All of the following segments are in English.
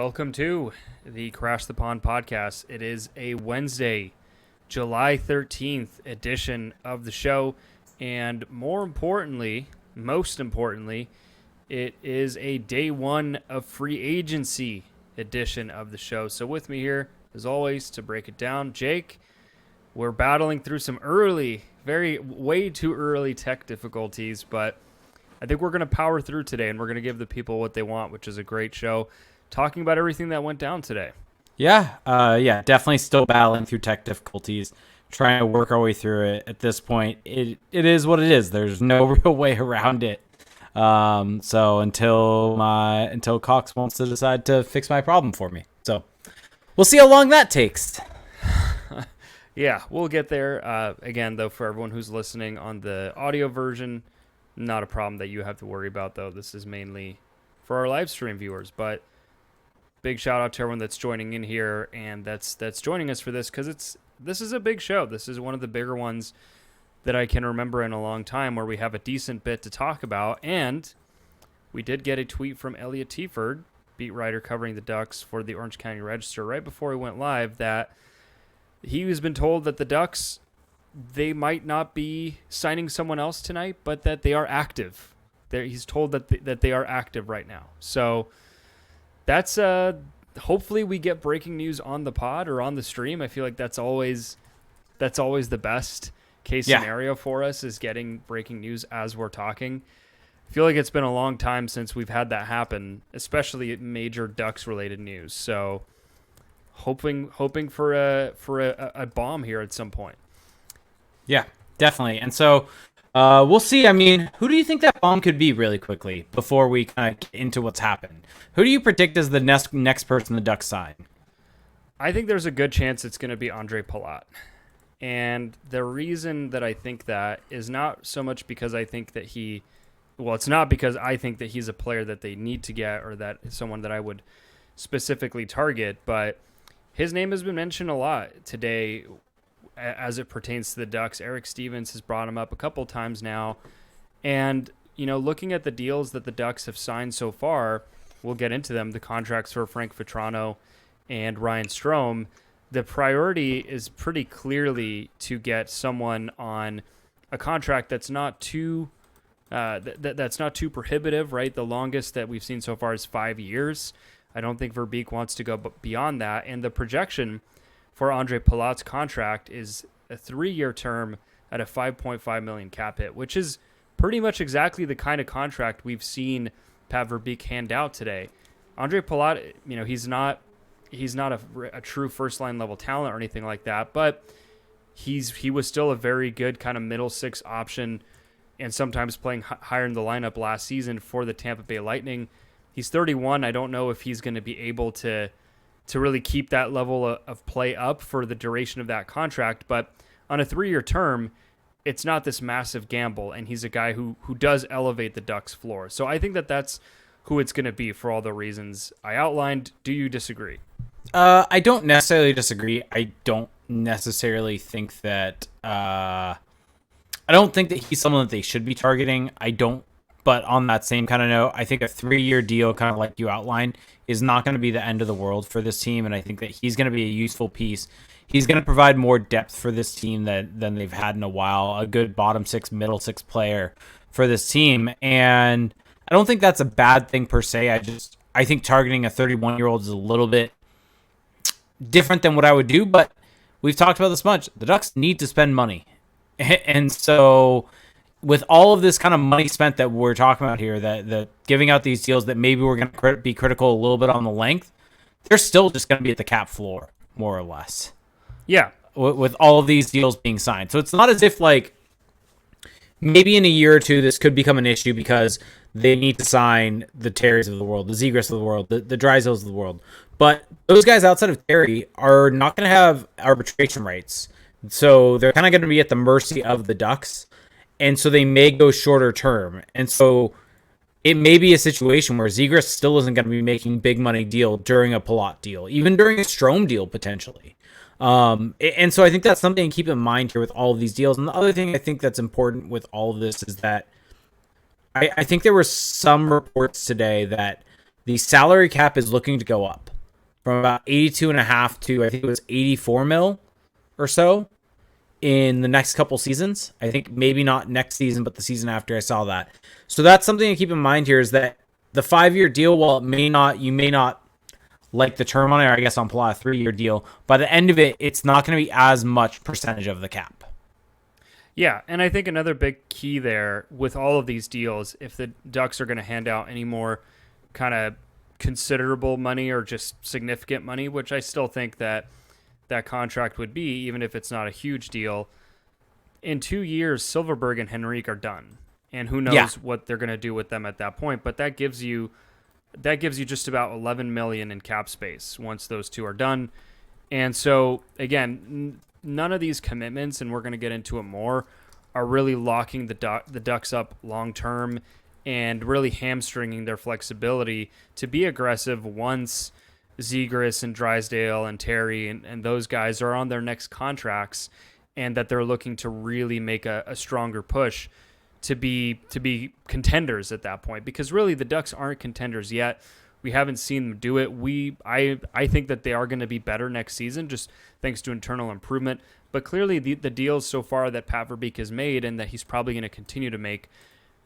Welcome to the Crash the Pond podcast. It is a Wednesday, July 13th edition of the show. And most importantly, it is a day one of free agency edition of the show. So with me here, as always, to break it down, Jake. We're battling through some way too early tech difficulties, but I think we're going to power through today, and we're going to give the people what they want, which is a great show, talking about everything that went down today. Yeah, definitely still battling through tech difficulties, trying to work our way through it. At this point, it is what it is. There's no real way around it. So until Cox wants to decide to fix my problem for me. So we'll see how long that takes. Yeah, we'll get there. Again, though, for everyone who's listening on the audio version, not a problem that you have to worry about, though. This is mainly for our live stream viewers. But big shout out to everyone that's joining in here and that's joining us for this, because this is a big show. This is one of the bigger ones that I can remember in a long time, where we have a decent bit to talk about. And we did get a tweet from Elliot Tieford, beat writer covering the Ducks for the Orange County Register, right before we went live, that he has been told that the Ducks, they might not be signing someone else tonight, but that they are active. He's told that they are active right now. So that's hopefully we get breaking news on the pod or on the stream. I feel like that's always the best case scenario for us, is getting breaking news as we're talking. I feel like it's been a long time since we've had that happen, especially major Ducks related news. So hoping for a bomb here at some point. Yeah, definitely. And so we'll see. I mean, who do you think that bomb could be, really quickly, before we kind of get into what's happened? Who do you predict is the next person the Ducks sign? I think there's a good chance it's going to be Andre Palat. And the reason that I think that is not so much because I think that it's not because I think that he's a player that they need to get, or that is someone that I would specifically target, but his name has been mentioned a lot today as it pertains to the Ducks. Eric Stevens has brought him up a couple times now. And, looking at the deals that the Ducks have signed so far, we'll get into them, the contracts for Frank Vatrano and Ryan Strome, the priority is pretty clearly to get someone on a contract that's not too that's not too prohibitive, right? The longest that we've seen so far is 5 years. I don't think Verbeek wants to go beyond that. And the projection for Andre Palat's contract is a 3-year term at a $5.5 million cap hit, which is pretty much exactly the kind of contract we've seen Pat Verbeek hand out today. Andre Palat, he's not a true first-line level talent or anything like that, but he was still a very good kind of middle six option, and sometimes playing higher in the lineup last season for the Tampa Bay Lightning. He's 31. I don't know if he's going to be able to really keep that level of play up for the duration of that contract, but on a 3-year term, it's not this massive gamble, and he's a guy who does elevate the Ducks' floor. So I think that that's who it's going to be for all the reasons I outlined. Do you disagree? I don't necessarily disagree. I don't necessarily think that I don't think that he's someone that they should be targeting. But on that same kind of note, I think a 3-year deal, kind of like you outlined, is not going to be the end of the world for this team. And I think that he's going to be a useful piece. He's going to provide more depth for this team than they've had in a while. A good bottom six, middle six player for this team. And I don't think that's a bad thing per se. I think targeting a 31-year-old is a little bit different than what I would do. But we've talked about this much. The Ducks need to spend money. And so with all of this kind of money spent that we're talking about here, that giving out these deals that maybe we're going to be critical a little bit on the length, they're still just going to be at the cap floor, more or less. Yeah. With all of these deals being signed. So it's not as if, like, maybe in a year or two this could become an issue because they need to sign the Terrys of the world, the Zegras of the world, the Dreisels of the world. But those guys outside of Terry are not going to have arbitration rights. So they're kind of going to be at the mercy of the Ducks. And so they may go shorter term. And so it may be a situation where Zegras still isn't going to be making big money deal during a Palat deal, even during a Strome deal potentially. And so I think that's something to keep in mind here with all of these deals. And the other thing I think that's important with all of this is that I think there were some reports today that the salary cap is looking to go up. from about 82.5 to I think it was 84 mil or so in the next couple seasons. I think maybe not next season, but the season after. I saw that. So that's something to keep in mind here, is that the 5-year deal, while you may not like the term on it, or I guess on Palat, a 3-year deal, by the end of it, it's not going to be as much percentage of the cap. Yeah, and I think another big key there with all of these deals, if the Ducks are going to hand out any more kind of considerable money or just significant money, which I still think that contract would be, even if it's not a huge deal, in 2 years, Silverberg and Henrique are done. And who knows what they're going to do with them at that point. But that gives you just about $11 million in cap space once those two are done. And so, again, none of these commitments, and we're going to get into it more, are really locking the Ducks up long term and really hamstringing their flexibility to be aggressive once Zegras and Drysdale and Terry and those guys are on their next contracts, and that they're looking to really make a stronger push to be contenders at that point. Because really the Ducks aren't contenders yet. We haven't seen them do it. I think that they are going to be better next season, just thanks to internal improvement. But clearly the deals so far that Pat Verbeek has made, and that he's probably going to continue to make,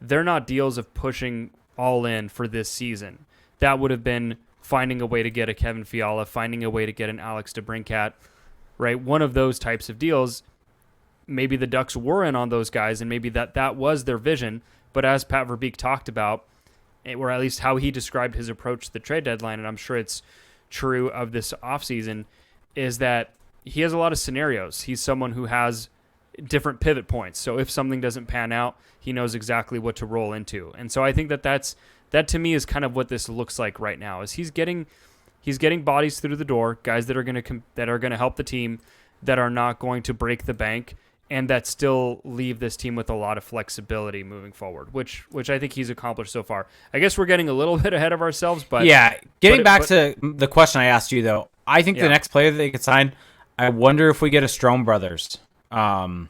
they're not deals of pushing all in for this season. That would have been finding a way to get a Kevin Fiala, finding a way to get an Alex DeBrincat, right? One of those types of deals. Maybe the Ducks were in on those guys, and maybe that was their vision. But as Pat Verbeek talked about, or at least how he described his approach to the trade deadline, and I'm sure it's true of this offseason, is that he has a lot of scenarios. He's someone who has different pivot points. So if something doesn't pan out, he knows exactly what to roll into. And so I think that to me is kind of what this looks like right now, is he's getting bodies through the door, guys that are going to help the team, that are not going to break the bank, and that still leave this team with a lot of flexibility moving forward, which I think he's accomplished so far. I guess we're getting a little bit ahead of ourselves, but getting back to the question I asked you though, I think the next player that they could sign, I wonder if we get a Strome brothers, the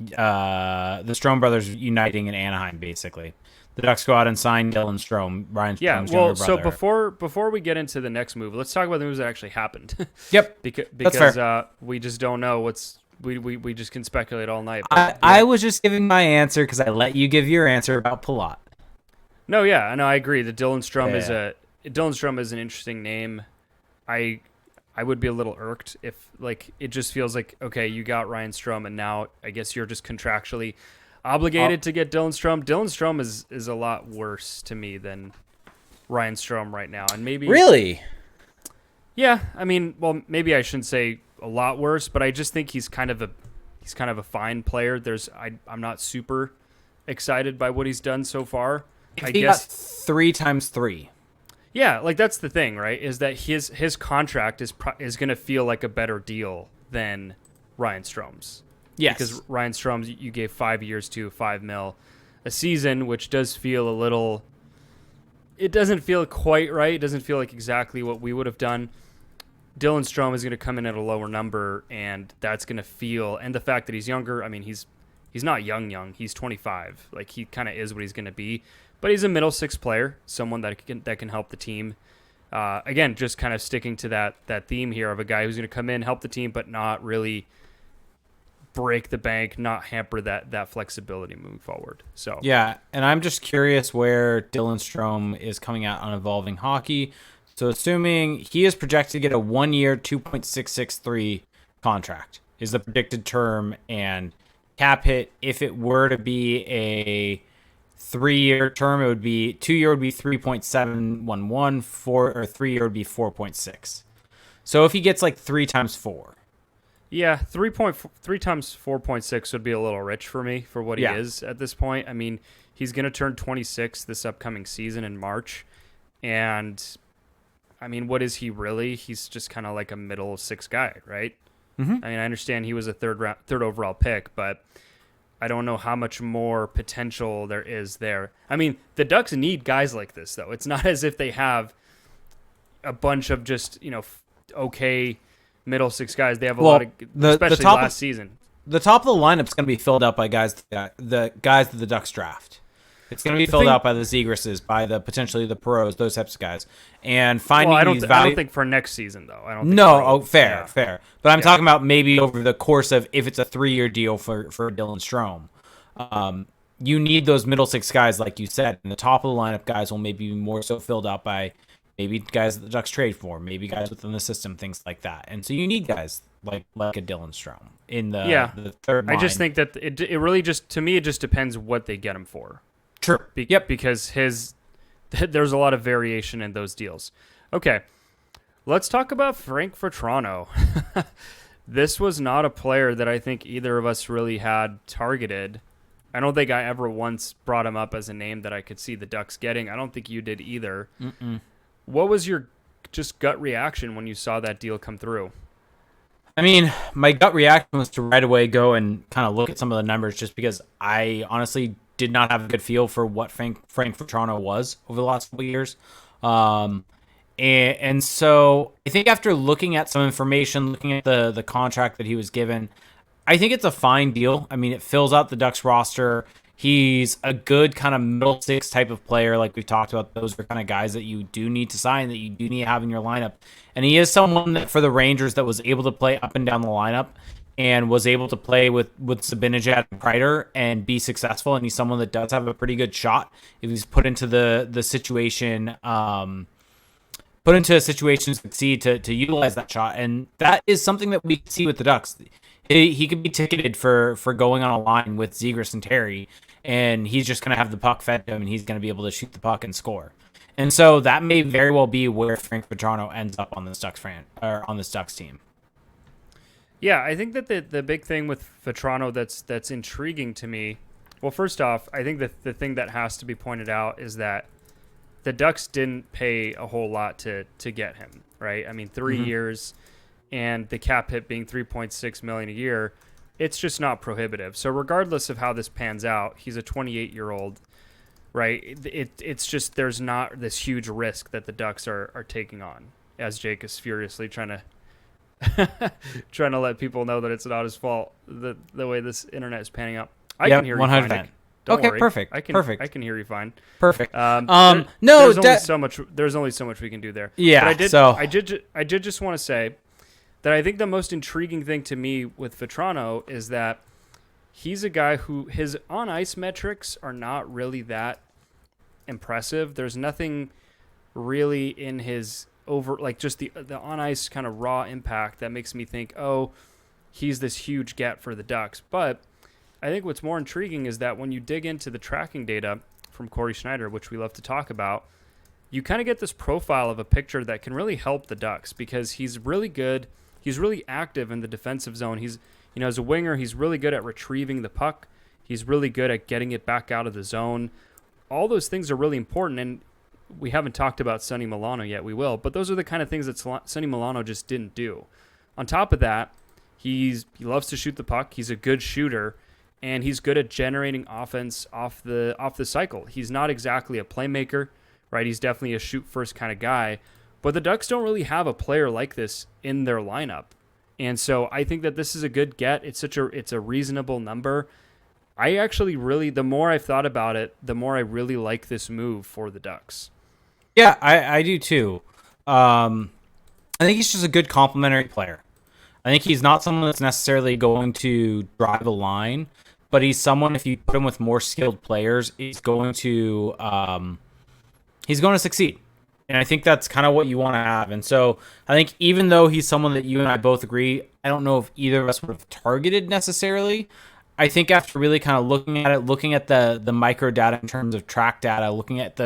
Strome brothers uniting in Anaheim, basically. The Ducks go out and sign Dylan Strome, Ryan Strome's younger brother. So before we get into the next move, let's talk about the moves that actually happened. Yep, because we just don't know we just can speculate all night. But, I was just giving my answer because I let you give your answer about Palat. No, I agree that Dylan Strome is an interesting name. I would be a little irked if, like, it just feels like, okay, you got Ryan Strome and now I guess you're just contractually obligated to get Dylan Strome. Dylan Strome is a lot worse to me than Ryan Strome right now, and maybe really, yeah. I mean, well, maybe I shouldn't say a lot worse, but I just think he's kind of a fine player. I'm not super excited by what he's done so far. I guess got 3x3. Yeah, like that's the thing, right? Is that his contract is going to feel like a better deal than Ryan Strome's. Yes, because Ryan Strome's you gave 5 years to $5 million a season, which does feel a little. It doesn't feel quite right. It doesn't feel like exactly what we would have done. Dylan Strome is going to come in at a lower number, and that's going to feel. And the fact that he's younger, I mean, he's not young. He's 25. Like, he kind of is what he's going to be. But he's a middle six player, someone that can help the team. Again, just kind of sticking to that theme here of a guy who's going to come in, help the team, but not really break the bank, not hamper that flexibility moving forward. So yeah, and I'm just curious where Dylan Strome is coming out on Evolving Hockey. So assuming he is projected to get a 1-year, $2.663 contract is the predicted term, and cap hit, if it were to be a 3-year term, it would be 2-year would be 3.711, 3-year would be 4.6. So if he gets like 3 times 4. Yeah, 3 times 4.6 would be a little rich for me for what he is at this point. I mean, he's going to turn 26 this upcoming season in March, and I mean, what is he really? He's just kind of like a middle six guy, right? Mm-hmm. I mean, I understand he was a third overall pick, but I don't know how much more potential there is there. I mean, the Ducks need guys like this, though. It's not as if they have a bunch of just, okay middle six guys. They have a lot of, especially last season. The top of the lineup's going to be filled out by the guys that the Ducks draft. It's going to be filled out by the Zegrises, by the potentially the Perreaults, those types of guys, and finding I these don't think for next season though. I don't. Think No, fair. But I'm talking about maybe over the course of if it's a 3-year deal for Dylan Strome. You need those middle six guys, like you said, and the top of the lineup guys will maybe be more so filled out by maybe guys that the Ducks trade for, maybe guys within the system, things like that. And so you need guys like a Dylan Strome in the third line. I just think that it really just, to me, it just depends what they get him for. True. Because there's a lot of variation in those deals. Okay, let's talk about Frank Vatrano. This was not a player that I think either of us really had targeted. I don't think I ever once brought him up as a name that I could see the Ducks getting. I don't think you did either. Mm-mm. What was your just gut reaction when you saw that deal come through? I mean, my gut reaction was to right away go and kind of look at some of the numbers just because I honestly did not have a good feel for what Frank Vatrano was over the last couple of years. And so I think after looking at some information, looking at the contract that he was given, I think it's a fine deal. I mean, it fills out the Ducks roster. He's a good kind of middle six type of player, like we've talked about. Those are kind of guys that you do need to sign, that you do need to have in your lineup. And he is someone that for the Rangers that was able to play up and down the lineup and was able to play with Zibanejad and Kreider and be successful. And he's someone that does have a pretty good shot if he's put into the situation, put into a situation to succeed to utilize that shot. And that is something that we see with the Ducks. He could be ticketed for going on a line with Zegras and Terry, and he's just going to have the puck fed to him, and he's going to be able to shoot the puck and score. And so that may very well be where Frank Vatrano ends up on this Ducks team. Yeah, I think that the big thing with Vatrano that's intriguing to me. Well, first off, I think that the thing that has to be pointed out is that the Ducks didn't pay a whole lot to get him, right? I mean, 3 years. And the cap hit being $3.6 million a year, it's just not prohibitive. So regardless of how this pans out, he's a 28-year-old, right? It's just there's not this huge risk that the Ducks are taking on, as Jake is furiously trying to let people know that it's not his fault the way this internet is panning out. I can hear you 100%. Fine. Don't worry. Perfect. I can hear you fine. Perfect. No, there's only so much. There's only so much we can do there. Yeah. But I did just want to say that I think the most intriguing thing to me with Vatrano is that he's a guy who his on-ice metrics are not really that impressive. There's nothing really in his just the on-ice kind of raw impact that makes me think, oh, he's this huge get for the Ducks. But I think what's more intriguing is that when you dig into the tracking data from Corey Schneider, which we love to talk about, you kind of get this profile of a picture that can really help the Ducks because he's really good. He's really active in the defensive zone. He's, as a winger, he's really good at retrieving the puck. He's really good at getting it back out of the zone. All those things are really important, and we haven't talked about Sonny Milano yet. We will, but those are the kind of things that Sonny Milano just didn't do. On top of that, he loves to shoot the puck. He's a good shooter, and he's good at generating offense off the cycle. He's not exactly a playmaker, right? He's definitely a shoot first kind of guy. But the Ducks don't really have a player like this in their lineup. And so I think that this is a good get. It's a reasonable number. I actually really, the more I've thought about it, the more I really like this move for the Ducks. Yeah, I do too. I think he's just a good complementary player. I think he's not someone that's necessarily going to drive a line, but he's someone, if you put him with more skilled players, he's going to succeed. And I think that's kind of what you want to have. And so I think even though he's someone that you and I both agree, I don't know if either of us would have targeted necessarily. I think after really kind of looking at it, looking at the micro data in terms of track data, looking at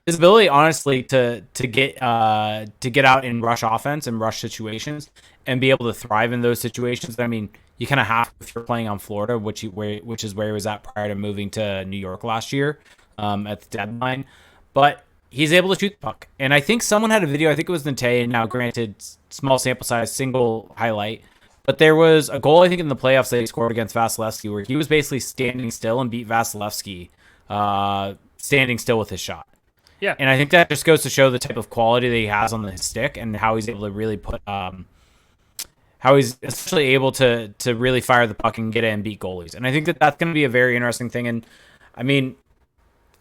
his ability, honestly, to get out in rush offense and rush situations and be able to thrive in those situations. I mean, you kind of have to if you're playing on Florida, which is where he was at prior to moving to New York last year at the deadline. But he's able to shoot the puck. And I think someone had a video, I think it was Nate, and now granted, small sample size, single highlight. But there was a goal, I think, in the playoffs that he scored against Vasilevsky where he was basically standing still and beat Vasilevsky standing still with his shot. Yeah. And I think that just goes to show the type of quality that he has on the stick and how he's able to really put how he's essentially able to really fire the puck and get it and beat goalies. And I think that that's going to be a very interesting thing. And I mean,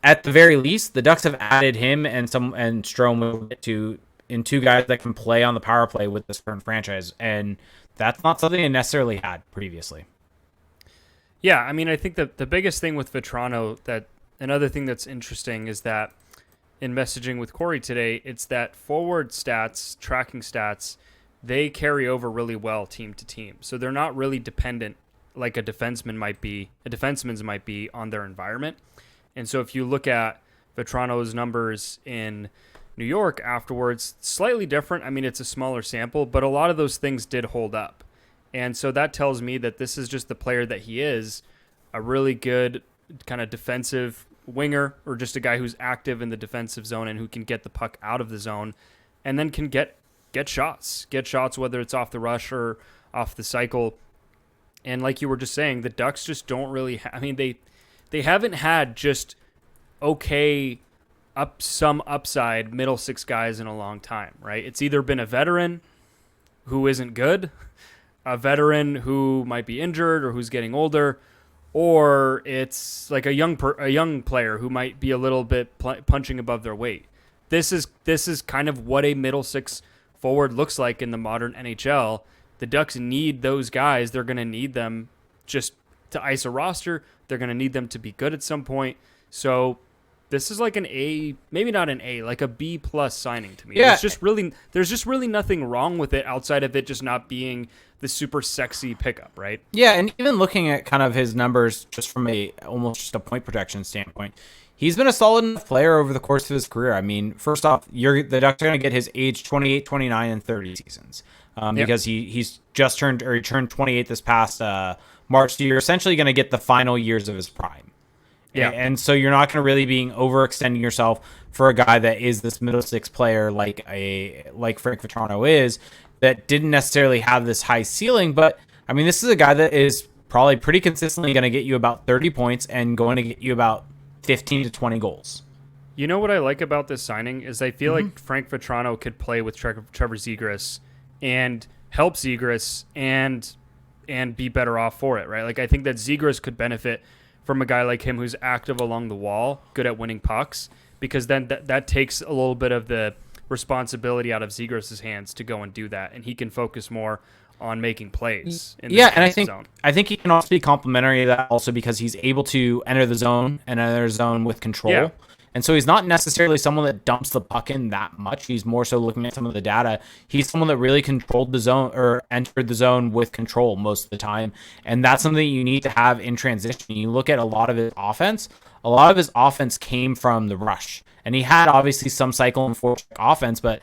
at the very least, the Ducks have added him and Strome to in two guys that can play on the power play with this current franchise, and that's not something they necessarily had previously. Yeah, I mean, I think the biggest thing with Vatrano, that another thing that's interesting is that in messaging with Corey today, it's that forward stats, tracking stats, they carry over really well team to team. So they're not really dependent like a defenseman's might be on their environment. And so if you look at Vatrano's numbers in New York afterwards, slightly different. I mean, it's a smaller sample, but a lot of those things did hold up. And so that tells me that this is just the player that he is, a really good kind of defensive winger, or just a guy who's active in the defensive zone and who can get the puck out of the zone and then can get shots, whether it's off the rush or off the cycle. And like you were just saying, the Ducks just don't really they haven't had just okay some upside middle six guys in a long time, right? It's either been a veteran who isn't good, a veteran who might be injured or who's getting older, or it's like a young player who might be a little bit punching above their weight. This is kind of what a middle six forward looks like in the modern NHL. The Ducks need those guys. They're going to need them just to ice a roster. They're going to need them to be good at some point. So this is like an A, maybe not an A, like a B plus signing to me. Yeah. There's just really nothing wrong with it outside of it just not being the super sexy pickup, right? Yeah, and even looking at kind of his numbers just from almost just a point projection standpoint, he's been a solid enough player over the course of his career. I mean, first off, the Ducks are going to get his age 28, 29, and 30 seasons because he's just turned 28 this past March. So you're essentially going to get the final years of his prime. Yeah. And so you're not going to really be overextending yourself for a guy that is this middle six player like Frank Vatrano is, that didn't necessarily have this high ceiling. But I mean, this is a guy that is probably pretty consistently going to get you about 30 points and going to get you about 15 to 20 goals. You know what I like about this signing is I feel like Frank Vatrano could play with Trevor Zegras and help Zegras and be better off for it, right? Like, I think that Zegras could benefit from a guy like him who's active along the wall, good at winning pucks, because then that takes a little bit of the responsibility out of Zegras' hands to go and do that, and he can focus more on making plays. In and I think he can also be complementary to that also because he's able to enter the zone with control. Yeah. And so he's not necessarily someone that dumps the puck in that much. He's more so looking at some of the data. He's someone that really controlled the zone or entered the zone with control most of the time. And that's something you need to have in transition. You look at a lot of his offense came from the rush. And he had obviously some cycle and forecheck offense, but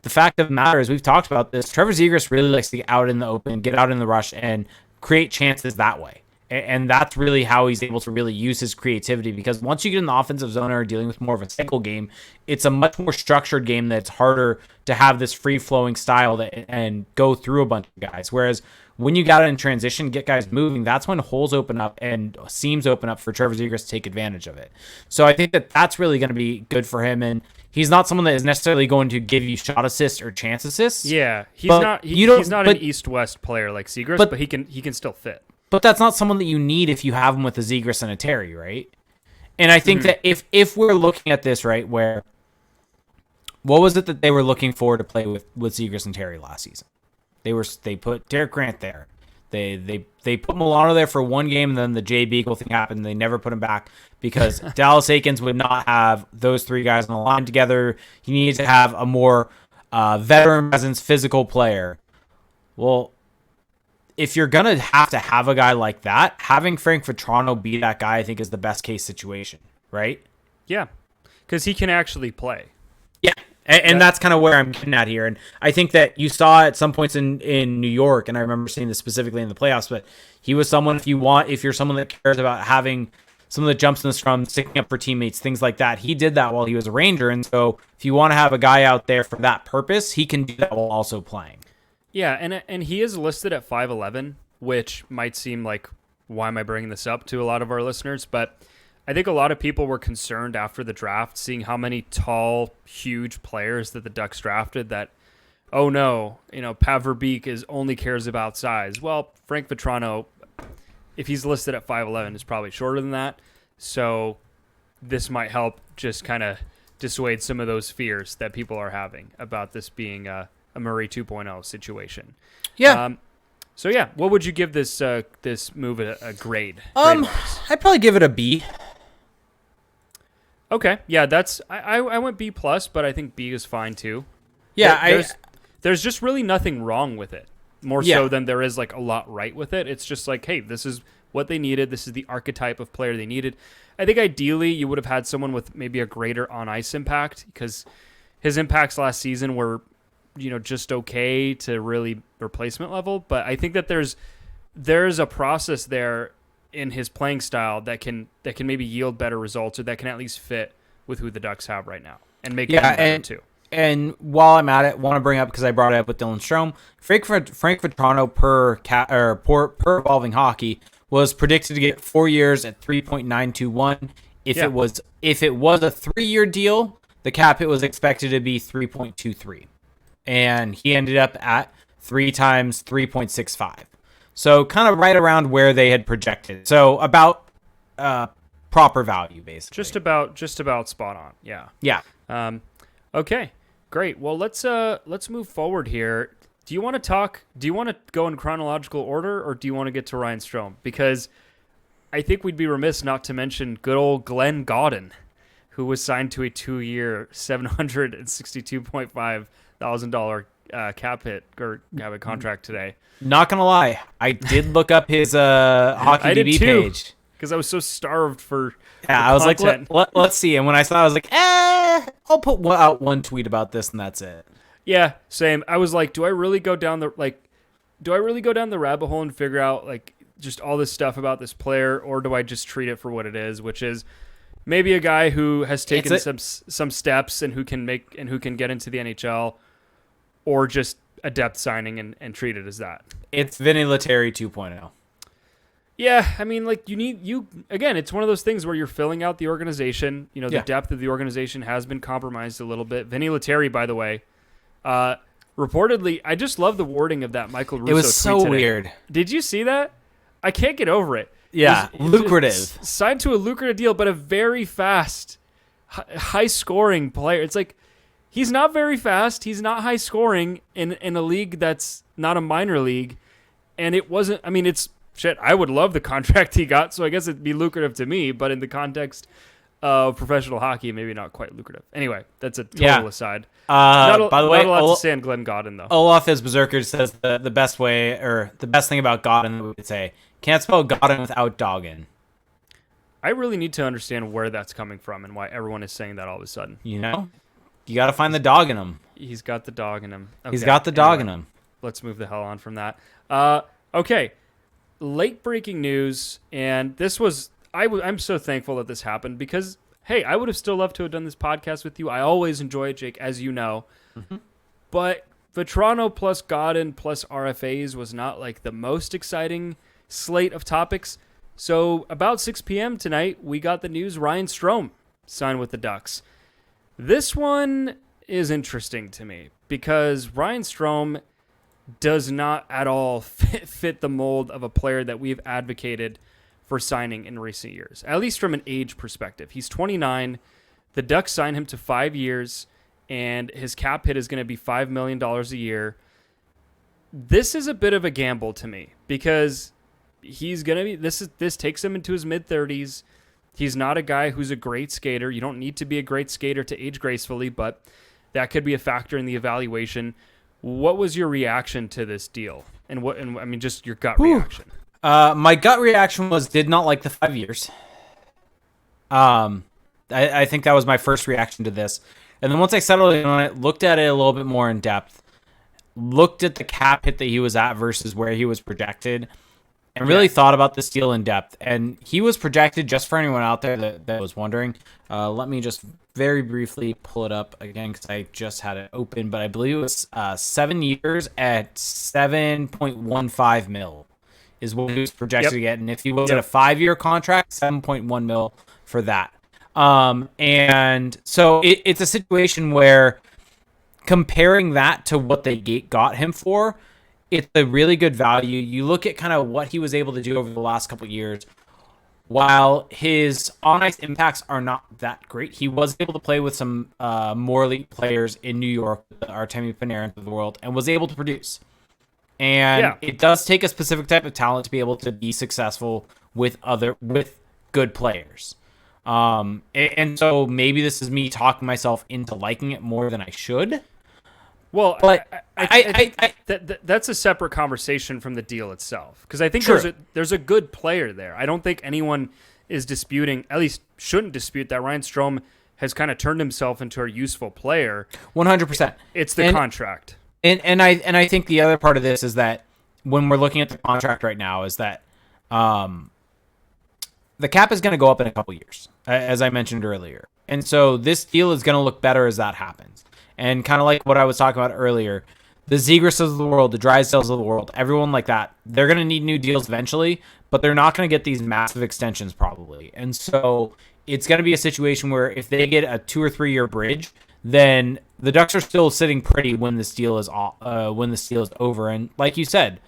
the fact of the matter is, we've talked about this, Trevor Zegras really likes to get out in the open, get out in the rush, and create chances that way. And that's really how he's able to really use his creativity, because once you get in the offensive zone or dealing with more of a cycle game, it's a much more structured game that's harder to have this free-flowing style and go through a bunch of guys. Whereas when you got it in transition, get guys moving, that's when holes open up and seams open up for Trevor Zegras to take advantage of it. So I think that that's really going to be good for him, and he's not someone that is necessarily going to give you shot assists or chance assists. Yeah, he's not an east-west player like Zegras, but he can still fit. But that's not someone that you need if you have him with a Zegras and a Terry, right? And I think that if we're looking at this, right, what was it that they were looking for to play with Zegras and Terry last season? They put Derek Grant there. They put Milano there for one game, and then the Jay Beagle thing happened. And they never put him back because Dallas Eakins would not have those three guys on the line together. He needed to have a more veteran presence, physical player. Well, if you're going to have a guy like that, having Frank Vatrano be that guy, I think, is the best case situation, right? Yeah, because he can actually play. Yeah, and that's kind of where I'm getting at here. And I think that you saw at some points in New York, and I remember seeing this specifically in the playoffs, but he was someone, if you're someone that cares about having some of the jumps in the scrum, sticking up for teammates, things like that, he did that while he was a Ranger. And so if you want to have a guy out there for that purpose, he can do that while also playing. Yeah, and he is listed at 5'11", which might seem like, why am I bringing this up to a lot of our listeners? But I think a lot of people were concerned after the draft, seeing how many tall, huge players that the Ducks drafted that, oh no, Pat Verbeek only cares about size. Well, Frank Vatrano, if he's listed at 5'11", is probably shorter than that. So this might help just kind of dissuade some of those fears that people are having about this being a Murray 2.0 situation. Yeah. So yeah, what would you give this this move a grade? I'd probably give it a B. Okay, yeah, that's I went B plus, but I think B is fine too. Yeah, there's just really nothing wrong with it. More so than there is like a lot right with it. It's just like, hey, this is what they needed. This is the archetype of player they needed. I think ideally you would have had someone with maybe a greater on ice impact, because his impacts last season were, just okay to really replacement level. But I think that there's a process there in his playing style that can maybe yield better results, or that can at least fit with who the Ducks have right now and make it better too. And while I'm at it, want to bring up, because I brought it up with Dylan Strome, Frank Vatrano per Evolving Hockey was predicted to get 4 years at 3.921. If it was a 3-year deal, the cap hit was expected to be 3.23, and he ended up at 3 times 3.65. So kind of right around where they had projected. So about proper value, basically. Just about spot on. Yeah. Yeah. Okay, great. Well, let's move forward here. Do you want to go in chronological order, or do you want to get to Ryan Strome? Because I think we'd be remiss not to mention good old Glenn Gawdin, who was signed to a 2-year, $762.5 thousand cap hit or have a contract today. Not gonna lie, I did look up his hockey DB page because I was so starved for. Yeah, I was content. Like, let's see. And when I saw it, I was like, I'll put out one tweet about this, and that's it. Yeah, same. I was like, do I really go down the rabbit hole and figure out like just all this stuff about this player, or do I just treat it for what it is, which is maybe a guy who has taken some steps and who can get into the NHL, or just a depth signing and treat it as that? It's Vinny Lettieri 2.0. Yeah, I mean, like again, it's one of those things where you're filling out the organization. The depth of the organization has been compromised a little bit. Vinny Lettieri, by the way, reportedly, I just love the wording of that Michael Russo tweet. It was so today. weird. Did you see that? I can't get over it. Yeah, lucrative. Signed to a lucrative deal, but a very fast, high-scoring player. It's like, he's not very fast. He's not high-scoring in a league that's not a minor league. And it wasn't, I mean, it's, shit, I would love the contract he got, so I guess it'd be lucrative to me, but in the context of professional hockey, maybe not quite lucrative. Anyway, that's a total aside. By the way, not a lot to say on Glenn Gawdin, though. Olaf is Berserker says the best way, or the best thing about Gawdin, we would say, can't spell Gawdin without dogging. I really need to understand where that's coming from and why everyone is saying that all of a sudden. You got to find the dog in him. He's got the dog in him. Okay, he's got the dog in him. Let's move the hell on from that. Okay. Late breaking news, and this was I'm so thankful that this happened, because hey, I would have still loved to have done this podcast with you. I always enjoy it, Jake, as you know. Mm-hmm. But Vatrano plus Gawdin plus RFAs was not like the most exciting slate of topics. So about 6 p.m. tonight, we got the news Ryan Strome signed with the Ducks. This one is interesting to me because Ryan Strome does not at all fit the mold of a player that we've advocated for signing in recent years, at least from an age perspective. He's 29. The Ducks signed him to 5 years, and his cap hit is going to be $5 million a year. This is a bit of a gamble to me because he's going to be, this takes him into his mid-30s. He's not a guy who's a great skater. You don't need to be a great skater to age gracefully, but that could be a factor in the evaluation. What was your reaction to this deal? And I mean, just your gut reaction. My gut reaction was did not like the 5 years. I think that was my first reaction to this. And then once I settled in on it, looked at it a little bit more in depth, looked at the cap hit that he was at versus where he was projected, and really thought about this deal in depth. And he was projected, just for anyone out there that was wondering, let me just very briefly pull it up again because I just had it open, but I believe it was 7 years at 7.15 mil is what he was projected to get. And if he was at a 5-year contract, 7.1 mil for that. And so it's a situation where comparing that to what they got him for, it's a really good value. You look at kind of what he was able to do over the last couple of years. while his on-ice impacts are not that great, he was able to play with some more elite players in New York, the Artemi Panarin of the world, and was able to produce. And it does take a specific type of talent to be able to be successful with good players. And so maybe this is me talking myself into liking it more than I should. Well, but that's a separate conversation from the deal itself, because I think there's a good player there. I don't think anyone is disputing, at least shouldn't dispute, that Ryan Strome has kind of turned himself into a useful player. 100%. It's the contract. And I think the other part of this is that when we're looking at the contract right now is that the cap is going to go up in a couple years, as I mentioned earlier. And so this deal is going to look better as that happens. And kind of like what I was talking about earlier, the Zegras of the world, the Drysdales of the world, everyone like that, they're going to need new deals eventually, but they're not going to get these massive extensions probably. And so it's going to be a situation where if they get a 2 or 3 year bridge, then the Ducks are still sitting pretty when this deal is over. And like you said,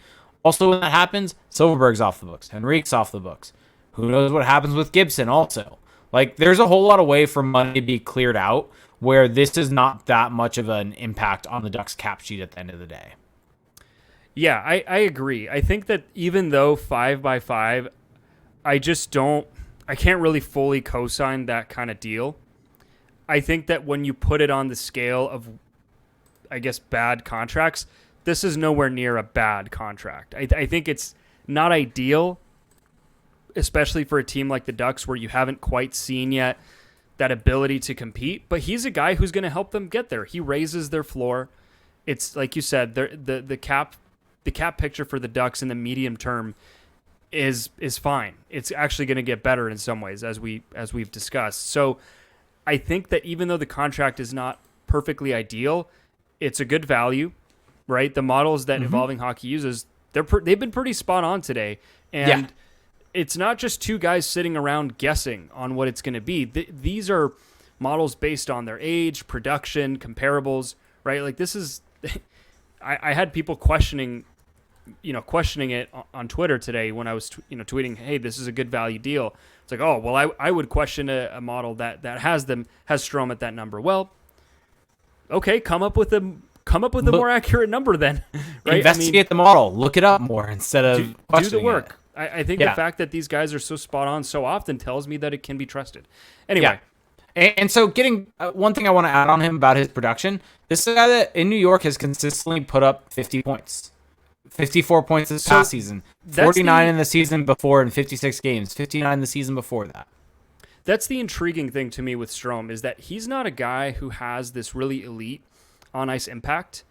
also when that happens, Silverberg's off the books, Henrique's off the books. Who knows what happens with Gibson also? Like, there's a whole lot of way for money to be cleared out where this is not that much of an impact on the Ducks cap sheet at the end of the day. Yeah, I agree. I think that even though 5x5, I can't really fully co-sign that kind of deal. I think that when you put it on the scale of, I guess, bad contracts, this is nowhere near a bad contract. I think it's not ideal, especially for a team like the Ducks where you haven't quite seen yet that ability to compete. But he's a guy who's going to help them get there. He raises their floor. It's like you said, the cap picture for the Ducks in the medium term is fine. It's actually going to get better in some ways, as we've discussed. So I think that even though the contract is not perfectly ideal, it's a good value, right? The models that Evolving Hockey uses, they've been pretty spot on today. And it's not just two guys sitting around guessing on what it's going to be. These are models based on their age, production, comparables, right? Like this is, I had people questioning it on Twitter today when I was, tweeting, hey, this is a good value deal. It's like, oh, well, I would question a model that has Strome at that number. Well, okay, come up with a more accurate number then. Right? Investigate the model, look it up more instead of do the work. I think the fact that these guys are so spot on so often tells me that it can be trusted. Anyway. Yeah. And so getting one thing I want to add on him about his production, this is a guy that in New York has consistently put up 50 points. 54 points this past season, 49 in the season before in 56 games, 59 the season before that. That's the intriguing thing to me with Strome is that he's not a guy who has this really elite on-ice impact.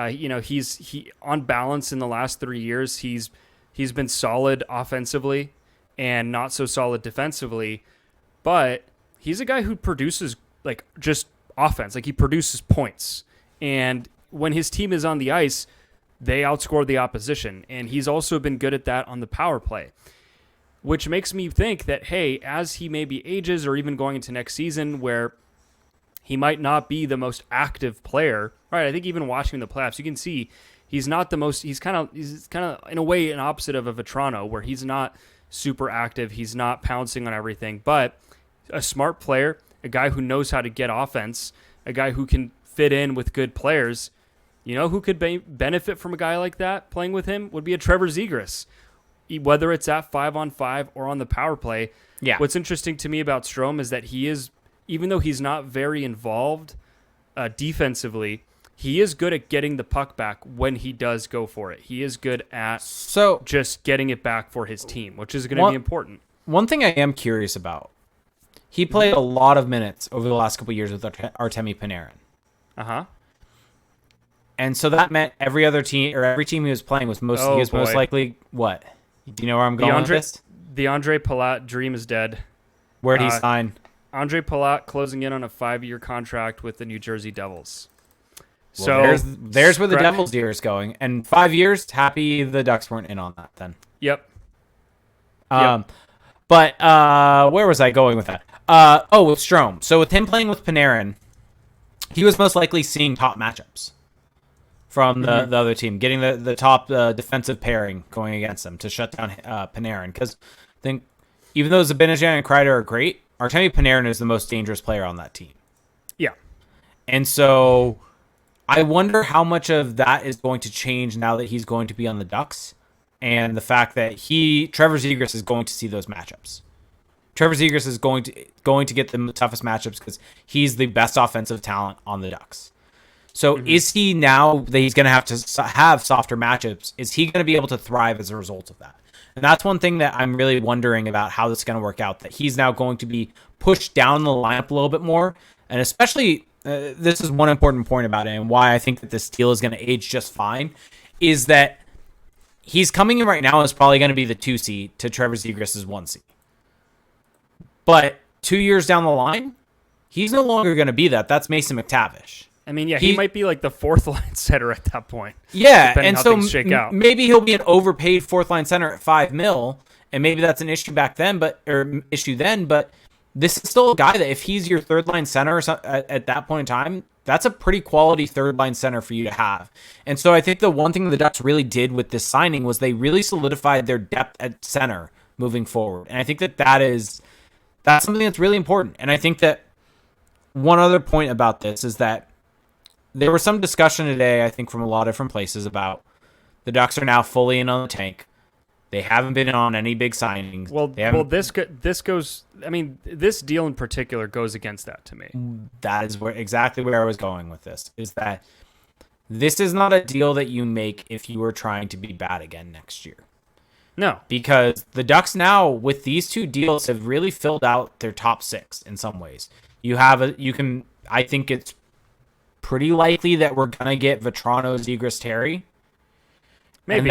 He on balance in the last 3 years, he's been solid offensively and not so solid defensively, but he's a guy who produces like just offense, like he produces points. And when his team is on the ice, they outscore the opposition, and he's also been good at that on the power play, which makes me think that, hey, as he maybe ages or even going into next season where he might not be the most active player, right? I think even watching the playoffs, you can see he's not the most, he's kind of in a way an opposite of a Vatrano where he's not super active. He's not pouncing on everything, but a smart player, a guy who knows how to get offense, a guy who can fit in with good players. You know who could benefit from a guy like that playing with him would be a Trevor Zegras, whether it's at 5-on-5 or on the power play. Yeah. What's interesting to me about Strome is that he is, even though he's not very involved defensively, he is good at getting the puck back when he does go for it. He is good at just getting it back for his team, which is going to be important. One thing I am curious about, he played a lot of minutes over the last couple of years with Artemi Panarin. Uh-huh. And so that meant every other team or every team he was playing was most likely what? Do you know where I'm going with this? The Andre Palat dream is dead. Where'd he sign? Andre Palat closing in on a 5-year contract with the New Jersey Devils. Well, so there's where the Devils' deer is going. And 5 years, happy the Ducks weren't in on that then. Yep. But where was I going with that? With Strome. So with him playing with Panarin, he was most likely seeing top matchups from the other team, getting the top defensive pairing going against them to shut down Panarin. Because I think even though Zibanejad and Kreider are great, Artemi Panarin is the most dangerous player on that team. Yeah. And so I wonder how much of that is going to change now that he's going to be on the Ducks, and the fact that Trevor Zegras is going to see those matchups. Trevor Zegras is going to get the toughest matchups because he's the best offensive talent on the Ducks. So is he, now that he's going to have softer matchups, is he going to be able to thrive as a result of that? And that's one thing that I'm really wondering about how this is going to work out, that he's now going to be pushed down the lineup a little bit more. And especially, this is one important point about it and why I think that this deal is going to age just fine, is that he's coming in right now as probably going to be the 2 seed to Trevor Zegras' 1 seed. But 2 years down the line, he's no longer going to be that. That's Mason McTavish. I mean, yeah, he might be like the 4th line center at that point. Yeah, and how so things shake out. Maybe he'll be an overpaid 4th line center at $5 million, and maybe that's an issue back then, but this is still a guy that if he's your 3rd line center at that point in time, that's a pretty quality 3rd line center for you to have. And so I think the one thing the Ducks really did with this signing was they really solidified their depth at center moving forward. And I think that's something that's really important. And I think that one other point about this is that there was some discussion today, I think, from a lot of different places about the Ducks are now fully in on the tank. They haven't been on any big signings. Well, this goes. I mean, this deal in particular goes against that to me. That is exactly where I was going with this. Is that this is not a deal that you make if you were trying to be bad again next year. No, because the Ducks now with these 2 deals have really filled out their top 6 in some ways. I think it's pretty likely that we're gonna get Vatrano, Zegras, Terry. Maybe.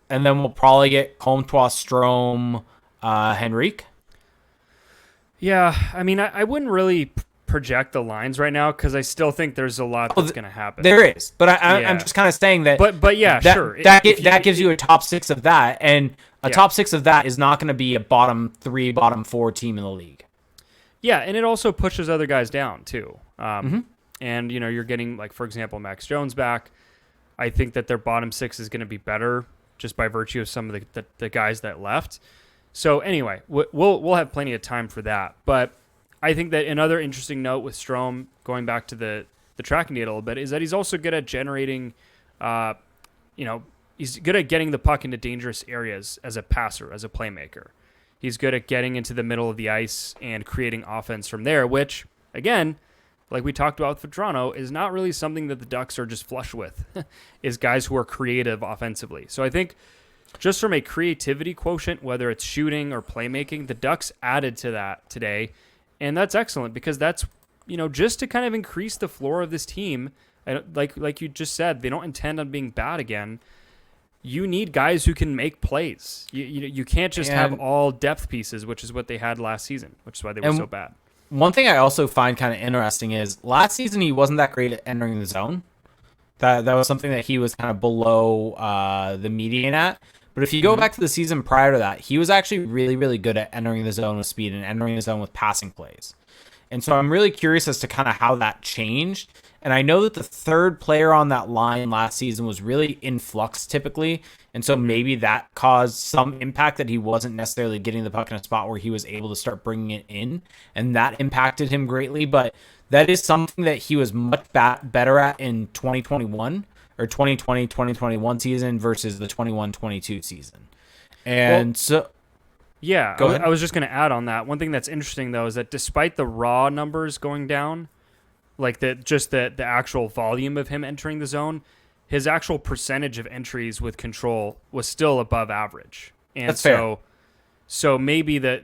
And then we'll probably get Comtois, Strome, Henrique. Yeah, I mean, I wouldn't really project the lines right now because I still think there's a lot that's going to happen. There is, but I'm just kind of saying that. But yeah, sure. That gives you a top 6 of that, and top 6 of that is not going to be a bottom 3, bottom 4 team in the league. Yeah, and it also pushes other guys down too. And you're getting, like, for example, Max Jones back. I think that their bottom 6 is going to be better just by virtue of some of the guys that left. So anyway, we'll have plenty of time for that. But I think that another interesting note with Strome, going back to the tracking data a little bit, is that he's also good at generating, he's good at getting the puck into dangerous areas as a passer, as a playmaker. He's good at getting into the middle of the ice and creating offense from there, which, again, like we talked about with Vatrano, is not really something that the Ducks are just flush with, is guys who are creative offensively. So I think just from a creativity quotient, whether it's shooting or playmaking, the Ducks added to that today, and that's excellent because that's, just to kind of increase the floor of this team. Like you just said, they don't intend on being bad again. You need guys who can make plays. You can't just have all depth pieces, which is what they had last season, which is why they were so bad. One thing I also find kind of interesting is last season he wasn't that great at entering the zone. That was something that he was kind of below the median at. But if you go back to the season prior to that, he was actually really, really good at entering the zone with speed and entering the zone with passing plays. And so I'm really curious as to kind of how that changed. And I know that the 3rd player on that line last season was really in flux typically. And so maybe that caused some impact that he wasn't necessarily getting the puck in a spot where he was able to start bringing it in. And that impacted him greatly. But that is something that he was much better at in 2021 or 2020-2021 season versus the 21-22 season. And yeah, I was just going to add on that. One thing that's interesting, though, is that despite the raw numbers going down, like the actual volume of him entering the zone, his actual percentage of entries with control was still above average. And that's fair. So maybe that,